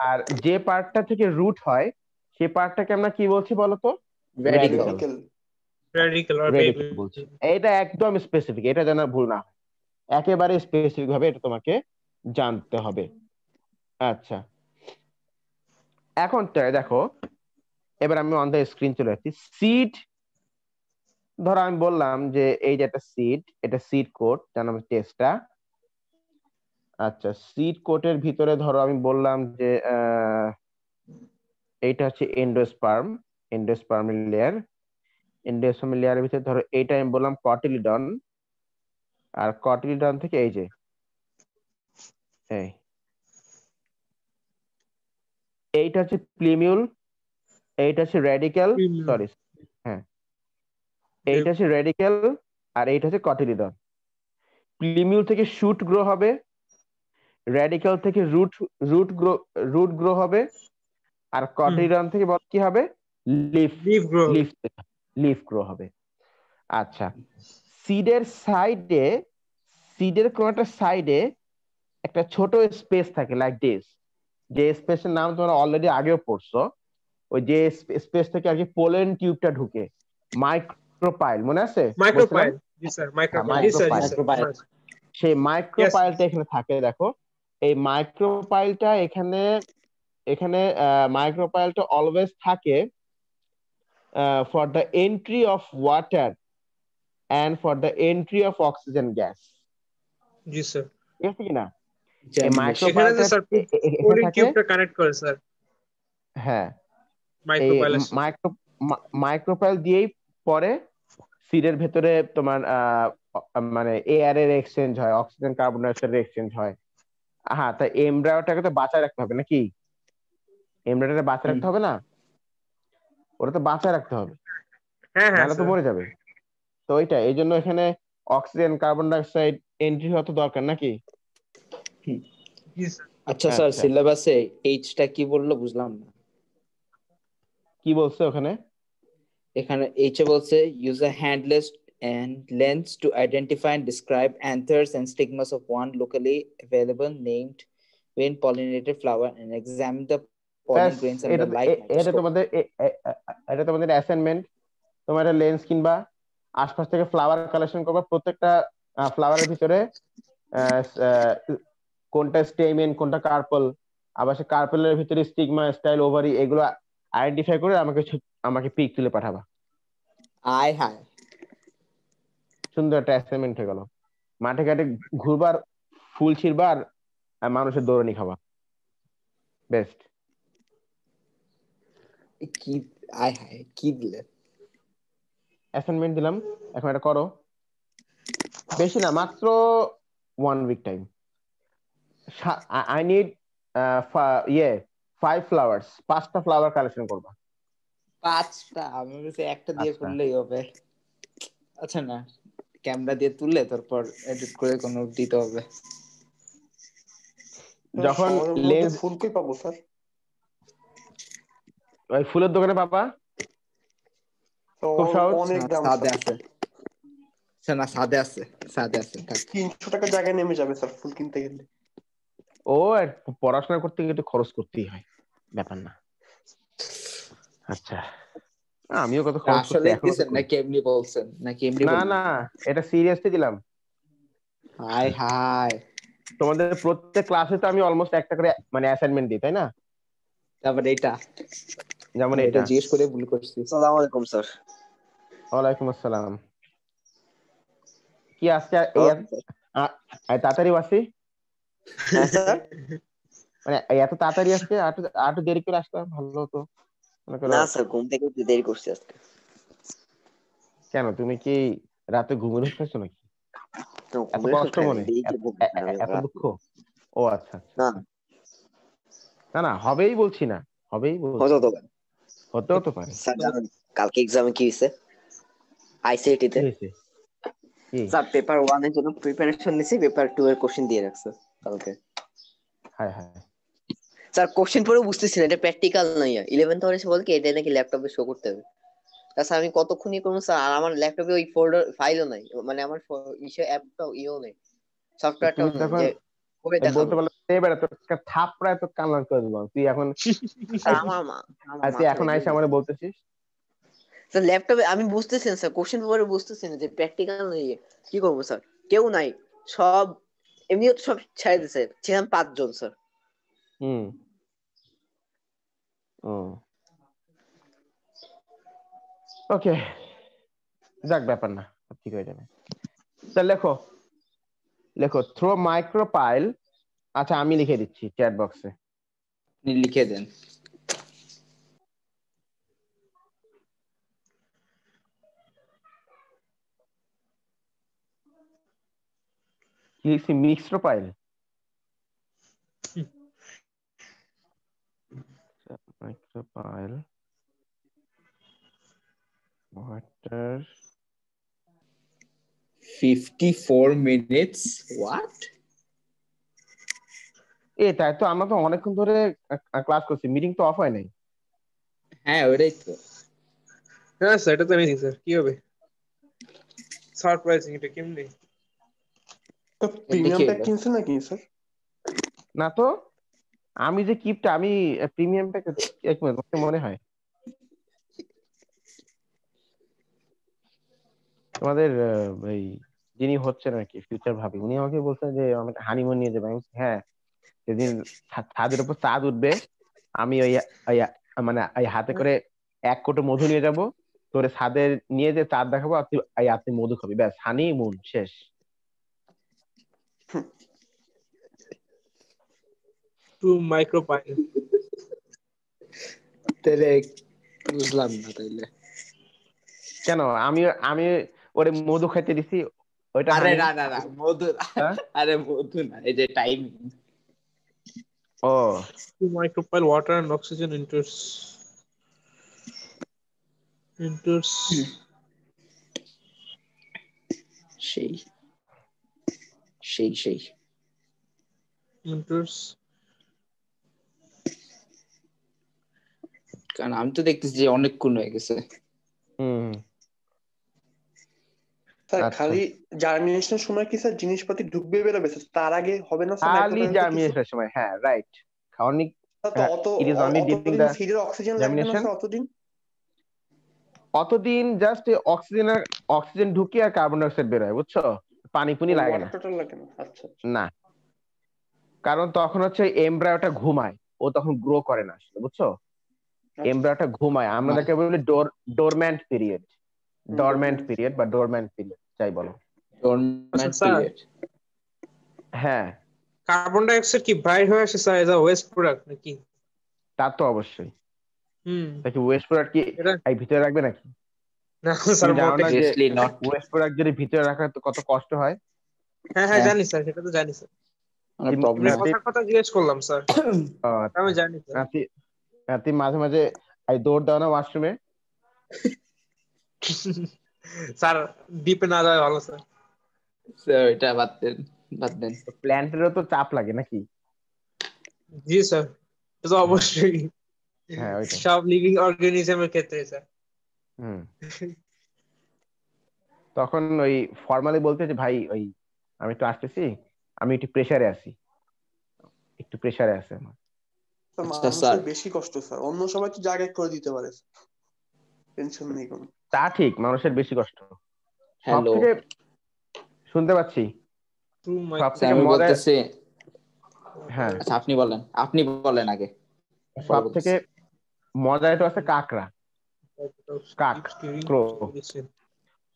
আর যে পার্টটা থেকে রুট হয় সেই পার্টটাকে আমরা কি বলছি বলতো? Radical. Radical. radical or radical baby। বলছি। এটা একদম স্পেসিফিক, এটা যেন ভুল না হয়, একেবারে স্পেসিফিক ভাবে এটা তোমাকে জানতে হবে। আচ্ছা, এখন দেখো, এবার আমি অন দ্য স্ক্রিন চলে যাচ্ছি। সিড, ধরো আমি বললাম যে এই যে একটা সিড, এটা সিড কোট, যার নাম টেস্টা। আচ্ছা, সিড কোটের ভিতরে ধরো আমি বললাম যে এইটা হচ্ছে এন্ডোস্পার্ম, এন্ডোস্পার্মের লেয়ার। এন্ডোস্পার্ম লেয়ারের ভিতরে ধরো এইটা আমি বললাম কটিলিডন, আর কটিলিডন থেকে এই যে এইটা হচ্ছে প্লিমিউল, এইটা হচ্ছে রেডিকেল, Plumule, সরি, হ্যাঁ, এইটা হচ্ছে রেডিকেল, আর এইটা হচ্ছে কটিলিডন। প্লিমিউল থেকে শুট গ্রো হবে, রেডিকেল থেকে রুট গ্রো হবে, আর কটিলিডন থেকে বল কি হবে? Leaf, leaf grow, leaf leaf grow হবে। আচ্ছা, সিডের সাইডে, সিডের কোন একটা সাইডে একটা ছোট স্পেস থাকে লাইক দিস, যে স্পেসের নাম তোমরা অলরেডি আগেও পড়ছো। ওই যে স্পেস থেকে আর কি পোলেন টিউবটা ঢুকে, মাইক্রোপাইল, মনে আছে? micropyle, জি স্যার, micropyle, জি স্যার, জি স্যার। মাইক্রোপাইল। সেই মাইক্রোপাইলটা এখানে থাকে। দেখো, এই মাইক্রোপাইলটা এখানে, এখানে মাইক্রোপাইলটা অলওয়েজ থাকে for the entry of water and for the entry of oxygen gas. G sir. ঠিক আছে কিনা? এই সেখানে তো মাইক্রোপাইলটা স্যার এখানে পোলিং থাকে। টিউবটা কানেক্ট করে স্যার হ্যাঁ, এই মাইক্রোপাইলের সাথে। মাইক্রোপাইল দিয়েই পরে সিডের ভেতরে তোমার মানে এয়ার এর এক্সচেঞ্জ হয়, অক্সিজেন কার্বন ডাই অক্সাইডের এক্সচেঞ্জ হয়। হ্যাঁ, তাই এমব্রায়োটাকে তো বাঁচায় রাখতে হবে নাকি? এমব্রায়োটাকে বাঁচায় রাখতে হবে না? ওটা তো বাঁচায় রাখতে হবে, হ্যাঁ হ্যাঁ নাহলে তো স্যার। মরে যাবে। তো ওইটা, এই জন্য এখানে oxygen carbon die oxide entry হওয়া তো দরকার নাকি? জি স্যার। আচ্ছা স্যার, আচ্ছা, সিলেবাসে এইচটা কি বললো বুঝলাম না। কি বলছে ওখানে? এখানে এইচে বলছে use a handless and lens to identify and describe anthers and stigmas of one locally available named vein pollinated flower and examine the pollen grains এটা under light এটা microscope. তোমাদের এটা তোমাদের অ্যাসাইনমেন্ট। তোমার একটা লেন্স কিনবা, আশপাশ থেকে ফ্লাওয়ার কালেকশন করবা, প্রত্যেকটা ফ্লাওয়ারের ভিতরে আহ, আহ, কোনটা স্টেমেন, কোনটা কার্পল, আবার সে কার্পেলের ভিতরে স্টিগমা, স্টাইল, ওভারি, এগুলো আইডেন্টিফাই করে আমাকে পিক তুলে পাঠাবা। আয় হায়, সুন্দর একটা অ্যাসাইনমেন্ট হয়ে গেল। মাঠে ঘাটে ঘুরবার, ফুল ছিঁড়বার, আর মানুষের দৌড়ানি খাওয়া, বেস্ট কি, আয় হায় কি দিলে। অ্যাসাইনমেন্ট দিলাম, এখন এটা করো। বেশি না, মাত্র 1 week time. I need 5 flowers, 5টা ফ্লাওয়ার কালেকশন করবা। 5টা? আমি বলছি একটা দিয়ে 5টা। করলেই হবে। আচ্ছা না, ক্যামেরা দিয়ে তুললে তারপর এডিট করে কোনো দিতে হবে। যখন শহরের মধ্যে লেন্স, ফুল কই পাবো স্যার? ওই ফুলের দোকানে পাবা, তো খুব সহজ। অনেক দাম সাদে স্যার। আছে, না সাদে আছে, সাদে আছে। 300 টাকা জায়গায় নেমে যাবে স্যার ফুল কিনতে গেলে। ও, আর পড়াশোনা করতে গেলে একটু খরচ করতেই হয়, ব্যাপার না। আচ্ছা, আমিও কত খরচ করতে আসলে এখনো তো দিছেন করি। নাকি এমনি বলছেন? নাকি এমনি না বললেন? না, এটা সিরিয়াসলি দিলাম। হায় হায়, তোমাদের প্রত্যেক ক্লাসে তো আমি অলমোস্ট একটা করে মানে অ্যাসাইনমেন্ট দিই, তাই না? তারপর এটা, যেমন এটা এটা। জিজ্ঞেস করে ভুল করছি। আসসালামু আলাইকুম স্যার। ওয়ালাইকুম আসসালাম। কি আজকে এত তাড়াতাড়ি আসি? হ্যাঁ স্যার। মানে এত তাড়াতাড়ি আজকে, আটু দেরি করে আসতাম ভালো হতো মনে করো। না স্যার, ঘুম থেকে উঠতে দেরি করছি আজকে। কেন, তুমি কি রাতে ঘুমিয়ে উঠতেছো নাকি? তো এত ঘুমের কষ্ট খায় মনে, এই যে আমি এত রাত দুঃখ? ও আচ্ছা আচ্ছা। না না না, হবেই বলছি না, হবেই বলছি, হতো তো হতেও তো পারে। স্যার জানেন কালকে এক্সামে কি হয়েছে আইসিআইটি কি তে হয়েছে? কি? স্যার পেপার 1 এর জন্য প্রিপারেশন নিছি পেপার 2 এর কোশ্চেন দিয়ে রাখছে কালকে হায় হায়। স্যার কোশ্চেন পড়েও বুঝতেছি না এটা প্র্যাকটিক্যাল নাই 11th আওয়ার এসে বল কি এটা নাকি ল্যাপটপে শো করতে হবে তাছাড়া আমি কতক্ষণ ই করবো স্যার আর আমার ল্যাপটপে ওই ফোল্ডার ফাইলও নাই মানে আমার ইসে অ্যাপটাও ইও নেই সফটওয়্যারটাও তুমি নেই তখন যে করে বলতে দেখাবো পারলে এবারে তোর থাপড়ায় তো কান্না করে দিলাম, তুই এখন স্যার আমার আর তুই মাথা এখন একদম আইসা আমারে বলতেছিস? স্যার ল্যাপটপে আমি বুঝতেছি না স্যার কোশ্চেন পেপারে বুঝতেছি না যে প্র্যাকটিক্যাল নেই কি করবো স্যার কেউ নাই সব এমনিও তো সব ছেড়ে দিছে ছিলাম 5 জন স্যার হুম। ও ওকে, যাক ব্যাপার না, সব ঠিক হয়ে যাবে। তা লেখো, লেখো থ্রো মাইক্রোপাইল। আচ্ছা আমি লিখে দিচ্ছি চ্যাট বক্সে। আপনি লিখে দেন। কি লিখছি? মিক্সোপাইল, মাইক্রোপাইল ওয়াটার 54 minutes what? তাই তো, আমরা তো অনেকক্ষণ ধরে ক্লাস করছি, মিটিং তো অফ হয় নাই। হ্যাঁ ওটাই তো। হ্যাঁ স্যার এটা তো আমি স্যার কি হবে সারপ্রাইজিং এটা কেমনে তো প্রিমিয়াম দেখি প্যাক এবার। কিনছেন নাকি স্যার? না তো, আমি যে কিপটা, আমি প্রিমিয়াম প্যাক, এক মিনিট, তোমাকে মনে হয় তোমাদের এই যিনি হচ্ছেন আর কি ফিউচার ভাবি, উনি আমাকে বলছেন যে আমাকে হানিমুন নিয়ে যাবে। আমি বলছি, হ্যাঁ, সেদিন ছাদের উপর চাঁদ উঠবে, আমি ওই ওই মানে ওই হাতে করে 1 কোটো মধু নিয়ে যাব, তোরে ছাদে নিয়ে যে চাঁদ দেখাবো, আর আপনি মধু খাবি, ব্যাস হানিমুন শেষ। টু মাইক্রোপাইল তাহলে বুঝলাম না তাইলে। কেন আমি আমি ওরে মধু খাইতে দিছি, ওইটা আরে হানি। না না না মধু, হ্যাঁ? আরে মধু না, এই যে টাইম। ও to micropyle water and oxygen enters সেই সেই সেই enters কারণ আমি তো দেখতেছি যে অনেকক্ষণ হয়ে গেছে। হুম। স্যার আচ্ছা, খালি জার্মিনেশনের সময় কি স্যার জিনিসপাতি ঢুকবে বেরোবে স্যার, তার আগে হবে না স্যার খালি মাইক্রোপ্লান্টে কিছু? জার্মিনেশনের সময়, হ্যাঁ রাইট, অনেক, স্যার তো ইট ইজ অনলি ডিউরিং অতদিন দ্য সিডের অক্সিজেন লাগবে না জার্মিনেশন। স্যার অতদিন? অতদিন জাস্ট অক্সিজেন ঢুকি আর কার্বন ডাই অক্সাইড বেরোয়, বুঝছো, পানি পুনি লাগে ওয়াটার না। টোটাল লাগে না, আচ্ছা আচ্ছা। না, কারণ তখন হচ্ছে এমব্রায়োটা ঘুমায়, ও তখন গ্রো করে না আসলে, বুঝছো। আচ্ছা। এমব্রায়োটা ঘুমায়, আমরা যাকে বলি ডোরম্যান্ট পিরিয়ড, ডরম্যান্ট পিরিয়ড বা ডোরম্যান্ট পিরিয়ড যাই বলো। আচ্ছা ডরম্যান্ট স্যার পিরিয়ড। হ্যাঁ, কার্বন ডাই অক্সাইড কি বাইরে হয়ে আসে sir as a waste product নাকি তা তো অবশ্যই। হুম তাকে ওয়েস্ট প্রোডাক্ট কি এটা এই ভিতরে রাখবে নাকি? না স্যার তুমি জানো মোটে না যে অবভিয়াসলি নট। ওয়েস্ট প্রোডাক্ট যদি ভিতরে রাখা তো কত কষ্ট হয়? হ্যাঁ হ্যাঁ জানি স্যার সেটা তো জানি স্যার অনেক তুমি এমনি প্রবলেম। কথার কথা জিজ্ঞেস করলাম স্যার আচ্ছা, আমি জানি স্যার তুই মাঝে মাঝে দৌড় দাও না ওয়াশরুমে? স্যার ডিপে না যায় ভালো স্যার স্যার এটা বাদ দেন, বাদ দেন। প্ল্যান্টেরও তো চাপ লাগে নাকি? জি স্যার এটা তো হ্যাঁ, অবশ্যই হ্যাঁ ওইটাই। সব লিভিং অর্গানিজমের ক্ষেত্রে স্যার হুম। তখন ওই ফর্মালি বলতে যে ভাই ওই আমি একটু আসতেছি, আমি একটু প্রেসারে আছি, একটু প্রেসারে আছে আমার। স্যার আচ্ছা স্যার। মানুষের বেশি কষ্ট স্যার, অন্য সবাই তো জায়গা করে দিতে পারে, টেনশন নেই কোনো। তা ঠিক, মানুষের বেশি কষ্ট। সব হ্যালো থেকে, শুনতে পাচ্ছি, টু সব স্যার, থেকে আমি মজার, বলতেছি। হ্যাঁ, আচ্ছা আপনি বলেন আগে, পরে সব থেকে বলতেছি। মজার এটা হচ্ছে কাকড়া, কাক, ক্রো। ও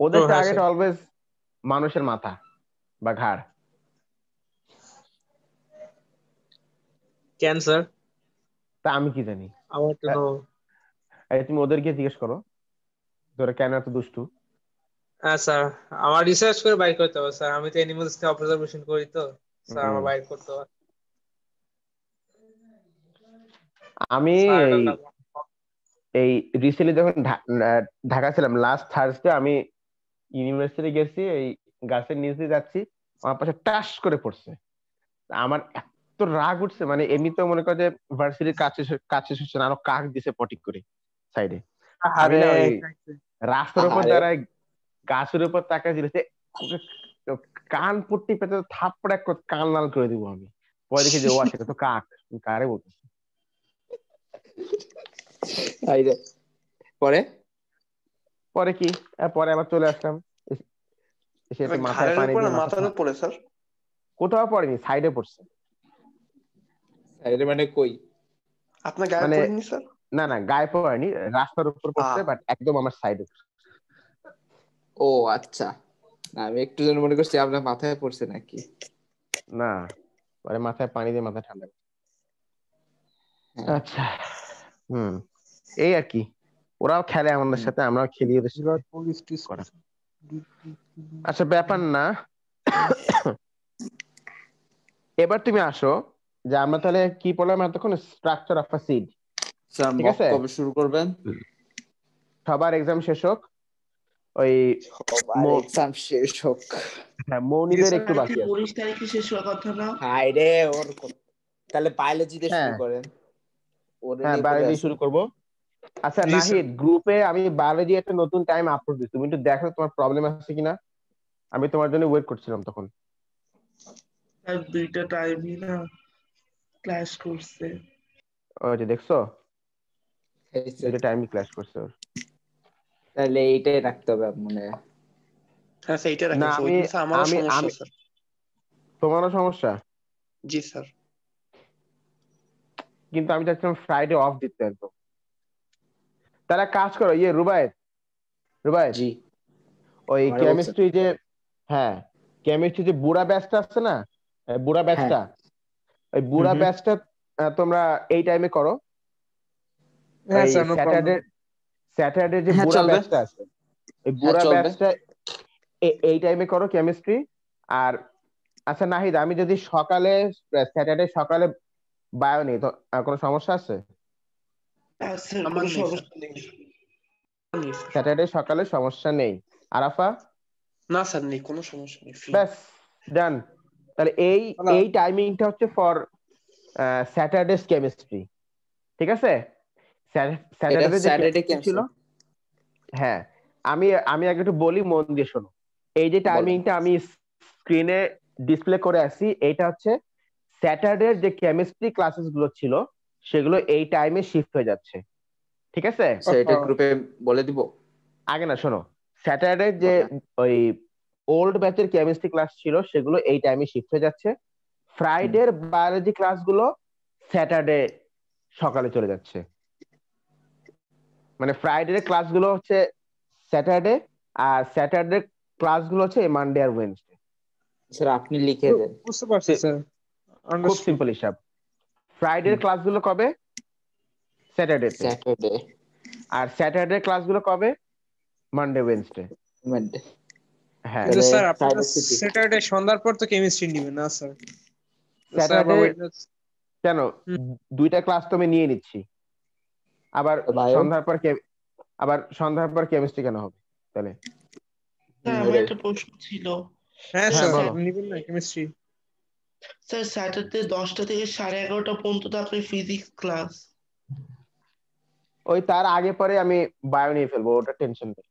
ওদের হ্যাঁ টার্গেট স্যার অলওয়েজ মানুষের মাথা বা ঘাড়। ক্যান্সার তা আমি কি জানি? আমার তো নো তুমি ওদেরকে জিজ্ঞেস করো, তোরা কেন এত দুষ্টু। হ্যাঁ স্যার, আমার রিসার্চ করে বাইর করতে হবে স্যার, আমি তো অ্যানিমালস কে অবজারভেশন করি, তো স্যার আমার বাইর করতে হবে আমি স্যার। এটা এই এই রিসেন্টলি যখন ঢাকা ছিলাম লাস্ট থার্সডে, আমি ইউনিভার্সিটি গেছি, এই গাছের নিচে যাচ্ছি, আমার পাশে টাস করে পড়ছে। আমার এত রাগ উঠছে, মানে এমনিতেও মনে করে যে ভার্সিটির কাছে কাছে শুচ্ছে না, আরো কাক দিছে পটিক করে সাইডে। আমি আরে না ওই রাস্তার উপর আরে দাঁড়ায় গাছের উপর তাকায় দিলে কান পট্টি পেতে থাপ্পড় এক করে কান লাল করে দিব আমি। পরে দেখি যে ও আছে তো কাক, কারে বলতেছে। আইরে পরে পরে কি, পরে আবার চলে আসলাম, এসে একটু মাথায় ঘাড়ের পানি উপরে দিয়ে না মাথা মাথার উপরে স্যার? কোথাও পড়েনি, সাইডে পড়ছে। আইরে মানে কই? আপনার গায়ে মানে পড়েনি স্যার? না না, গায়ে পড়েনি, রাস্তার উপর পড়ছে, বাট একদম আমার সাইডে। ও আচ্ছা, না আমি একটু যেন মনে করছি আপনার মাথায় পড়ছে নাকি। না, পরে মাথায় পানি দিয়ে মাথা ঠান্ডা। হ্যাঁ। আচ্ছা, এই আর কি, ওরাও খেলে আমাদের সাথে, আমরাও খেলি ওদের সাথে। করা। আচ্ছা, ব্যাপার না। এবার তুমি আসো, যে আমরা তাহলে কি পড়লাম এতক্ষণ, structure of a seed. Sir ঠিক মক আছে, কবে শুরু করবেন? সবার এক্সাম শেষ হোক, ওই সবার এক্সাম শেষ হোক। হ্যাঁ, মৌনিদের একটু বাকি আছে। 19 তারিখে শেষ হওয়ার কথা না? হাইরে ওর তাহলে বায়োলজি দিয়ে শুরু হ্যাঁ করেন, ওরে হ্যাঁ, নিয়ে পড়ে বায়োলজি আছে। শুরু করব। আচ্ছা জি স্যার। নাহিদ, গ্রুপে আমি বায়োলজি একটা নতুন টাইম আপলোড দিচ্ছি, তুমি একটু দেখো তোমার প্রবলেম আছে কিনা, আমি তোমার জন্য ওয়েট করছিলাম তখন। আর দুইটা টাইমই না ক্লাস করছে। ওই যে দেখছো, হয়েছে। দুইটা টাইমই ক্লাস করছে ওর। তাহলে এইটাই রাখতে হবে মনে হয়। হ্যাঁ স্যার, এইটা না রাখেন স্যার। ওই আমি দিন স্যার আমারও আমি সমস্যা আমি স্যার। তোমারও সমস্যা, জি স্যার। কিন্তু আমি চাচ্ছিলাম ফ্রাইডে অফ দিতে একদম। তাহলে কাজ করো, ইয়ে রুবায়েত, রুবায়েত, জি ওই আমারে বলছেন। কেমিস্ট্রি যে, হ্যাঁ কেমিস্ট্রি যে বুড়া ব্যাচটা আছে না, বুড়া হ্যাঁ ব্যাচটা, ওই বুড়া ব্যাচটা তোমরা এই টাইমে করো। হ্যাঁ ওই স্যার, নো প্রবলেম। স্যাটারডে যে হ্যাঁ বুড়া চলবে, ব্যাচটা আছে, ওই হ্যাঁ বুড়া চলবে। ব্যাচটা এই টাইমে করো কেমিস্ট্রি। আর আচ্ছা নাহিদ, আমি যদি সকালে স্যাটারডে সকালে বায়ো নিই তো কোনো সমস্যা আছে? স্যার আমার কোনো নেই স্যার। সমস্যা নেই। নেই স্যার। স্যাটারডে সকালে সমস্যা নেই। আরাফা? না স্যার, নেই, কোনো সমস্যা নেই, ফ্রি। ব্যাস, ডান। তাহলে এই এই টাইমিংটা হচ্ছে ফর স্যাটারডে কেমিস্ট্রি, ঠিক আছে? এটা স্যাটারডে যে স্যাটারডে কেমিস্ট্রি ছিল, ক্যান্সেল। হ্যাঁ, আমি আমি আগে একটু বলি, মন দিয়ে শোনো। এই যে বলেন। টাইমিংটা আমি স্ক্রিনে ডিসপ্লে করে আসছি, এইটা হচ্ছে স্যাটারডে যে কেমিস্ট্রি ক্লাসেস গুলো ছিল সেগুলো এই টাইমে শিফট হয়ে যাচ্ছে, ঠিক আছে? স্যার এটা গ্রুপে বলে দিব। আগে না, শোনো, স্যাটারডে যে বলেন। ওই ওল্ড ব্যাচের কেমিস্ট্রি ক্লাস ছিল সেগুলো এই টাইমে শিফট হয়ে যাচ্ছে, ফ্রাইডের বায়োলজি ক্লাসগুলো স্যাটারডে সকালে চলে যাচ্ছে। মানে ফ্রাইডে ক্লাসগুলো হচ্ছে স্যাটারডে, আর স্যাটারডে ক্লাসগুলো হচ্ছে মানডে আর ওয়েডনেসডে। স্যার আপনি লিখে দেন। বুঝতে পারছি স্যার, খুব আন্ডারস্টুড। সিম্পল হিসাব। ফ্রাইডের ক্লাসগুলো কবে? স্যাটারডেতে। স্যাটারডে। আর স্যাটারডে ক্লাসগুলো কবে? Monday Wednesday. মানডে। হ্যাঁ, কিন্তু তাহলে স্যার আপনারা ফ্রাইডে ছুটি। স্যাটারডে সন্ধ্যার পর তো কেমিস্ট্রি নেবেন না স্যার? স্যাটারডে কেন, দুইটা ক্লাস তো আমি নিয়ে নিচ্ছি, আবার বায়ো। সন্ধ্যার পর কেমিস্ট্রি কেন হবে তাহলে? স্যার আমার একটা প্রশ্ন ছিল। হ্যাঁ হ্যাঁ, স্যার, বলো। নেবেন না কেমিস্ট্রি? স্যার স্যাটারডে 10টা থেকে 11:30 পর্যন্ত তো আপনার ফিজিক্স ক্লাস। ওই তার আগে পরে আমি বায়ো নিয়ে ফেলবো, ওটা টেনশন নেই।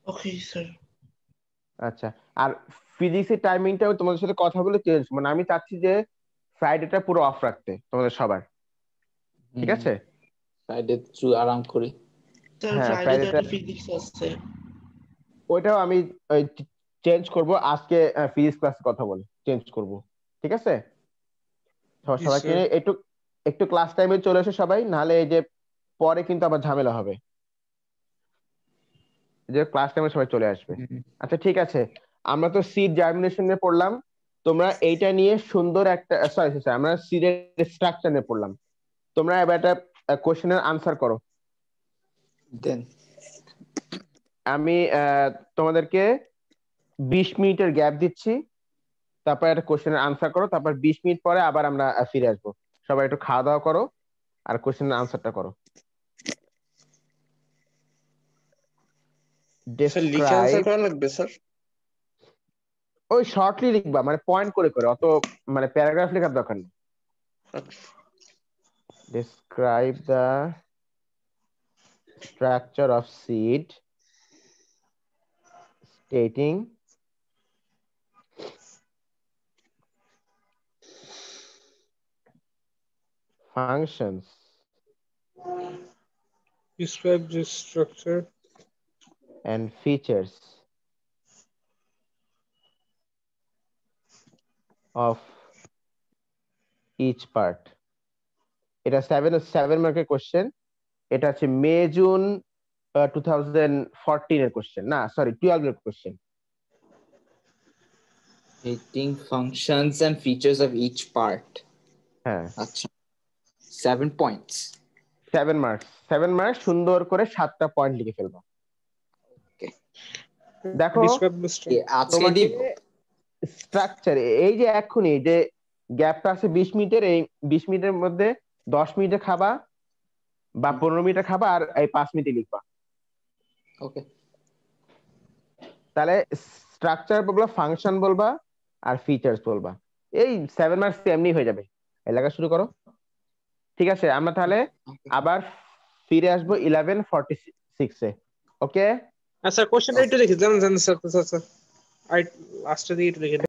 Okay sir. আচ্ছা, আর ফিজিক্সের টাইমিংটাও তোমাদের সাথে কথা বলে চেঞ্জ, মানে আমি চাচ্ছি যে ফ্রাইডেটা পুরো অফ রাখতে তোমাদের সবার, ঠিক আছে? ফ্রাইডে আরাম করি। স্যার হ্যাঁ, ফ্রাইডে তো ফ্রাইডেটা একটা ফিজিক্স আছে। ওইটাও আমি চেঞ্জ করব আজকে, ফিজিক্স ক্লাসে কথা বলে চেঞ্জ করব, ঠিক আছে? জি সবাইকে স্যার। নিয়ে একটু একটু ক্লাস টাইমে চলে এসো সবাই, নাহলে এই যে পরে কিন্তু আবার ঝামেলা হবে, যে ক্লাস টাইমে সবাই চলে আসবে। আচ্ছা ঠিক আছে, আমরা তো সিড জার্মিনেশন নিয়ে পড়লাম, তোমরা এইটা নিয়ে সুন্দর একটা, সরি আমরা সিডের স্ট্রাকচার নিয়ে পড়লাম, তোমরা এবার একটা কোশ্চেনের আনসার করো। দেন আমি তোমাদেরকে 20 মিনিটের গ্যাপ দিচ্ছি, তারপর একটা কোশ্চেনের আনসার করো, তারপর 20 মিনিট পরে আবার আমরা ফিরে আসবো। সবাই একটু খাওয়া দাওয়া করো আর কোশ্চেনের আনসারটা করো। স্যার লিখে আনসার করা লাগবে স্যার? ওই শর্টলি লিখবা, মানে পয়েন্ট করে করে, অত মানে প্যারাগ্রাফ লেখার দরকার নেই। Describe the structure of seed, stating functions Describe the structure and features of each part. এটা 7 মার্কের কোশ্চেন। এটা হচ্ছে মে জুন 2014 এর কোশ্চেন, না সরি 12 এর question. Stating functions and features of each part. হ্যাঁ, আচ্ছা 7 points. 7 মার্কস সুন্দর করে 7টা পয়েন্ট লিখে ফেলবো। দেখো describe the structure আজকে দিব স্ট্রাকচার, এই যে এক্ষুনি যে গ্যাপটা আছে 20 মিনিটের, এই 20 মিনিটের মধ্যে 10 মিনিটে খাবা বা 15 মিনিটে খাবা, আর এই 5 মিনিটে লিখবা। ওকে, তাহলে স্ট্রাকচার বলবা, ফাংশন বলবা আর ফিচার্স বলবা। এই 7 মার্কস এমনি হয়ে যাবে। এই লেখা শুরু করো। ঠিক আছে, আমরা তাহলে আবার ফিরে আসবো 11:46 এ। ওকে স্যার কোশ্চেনটা একটু লিখে জানেন স্যার, স্যার লাস্টে দিয়ে একটু লিখে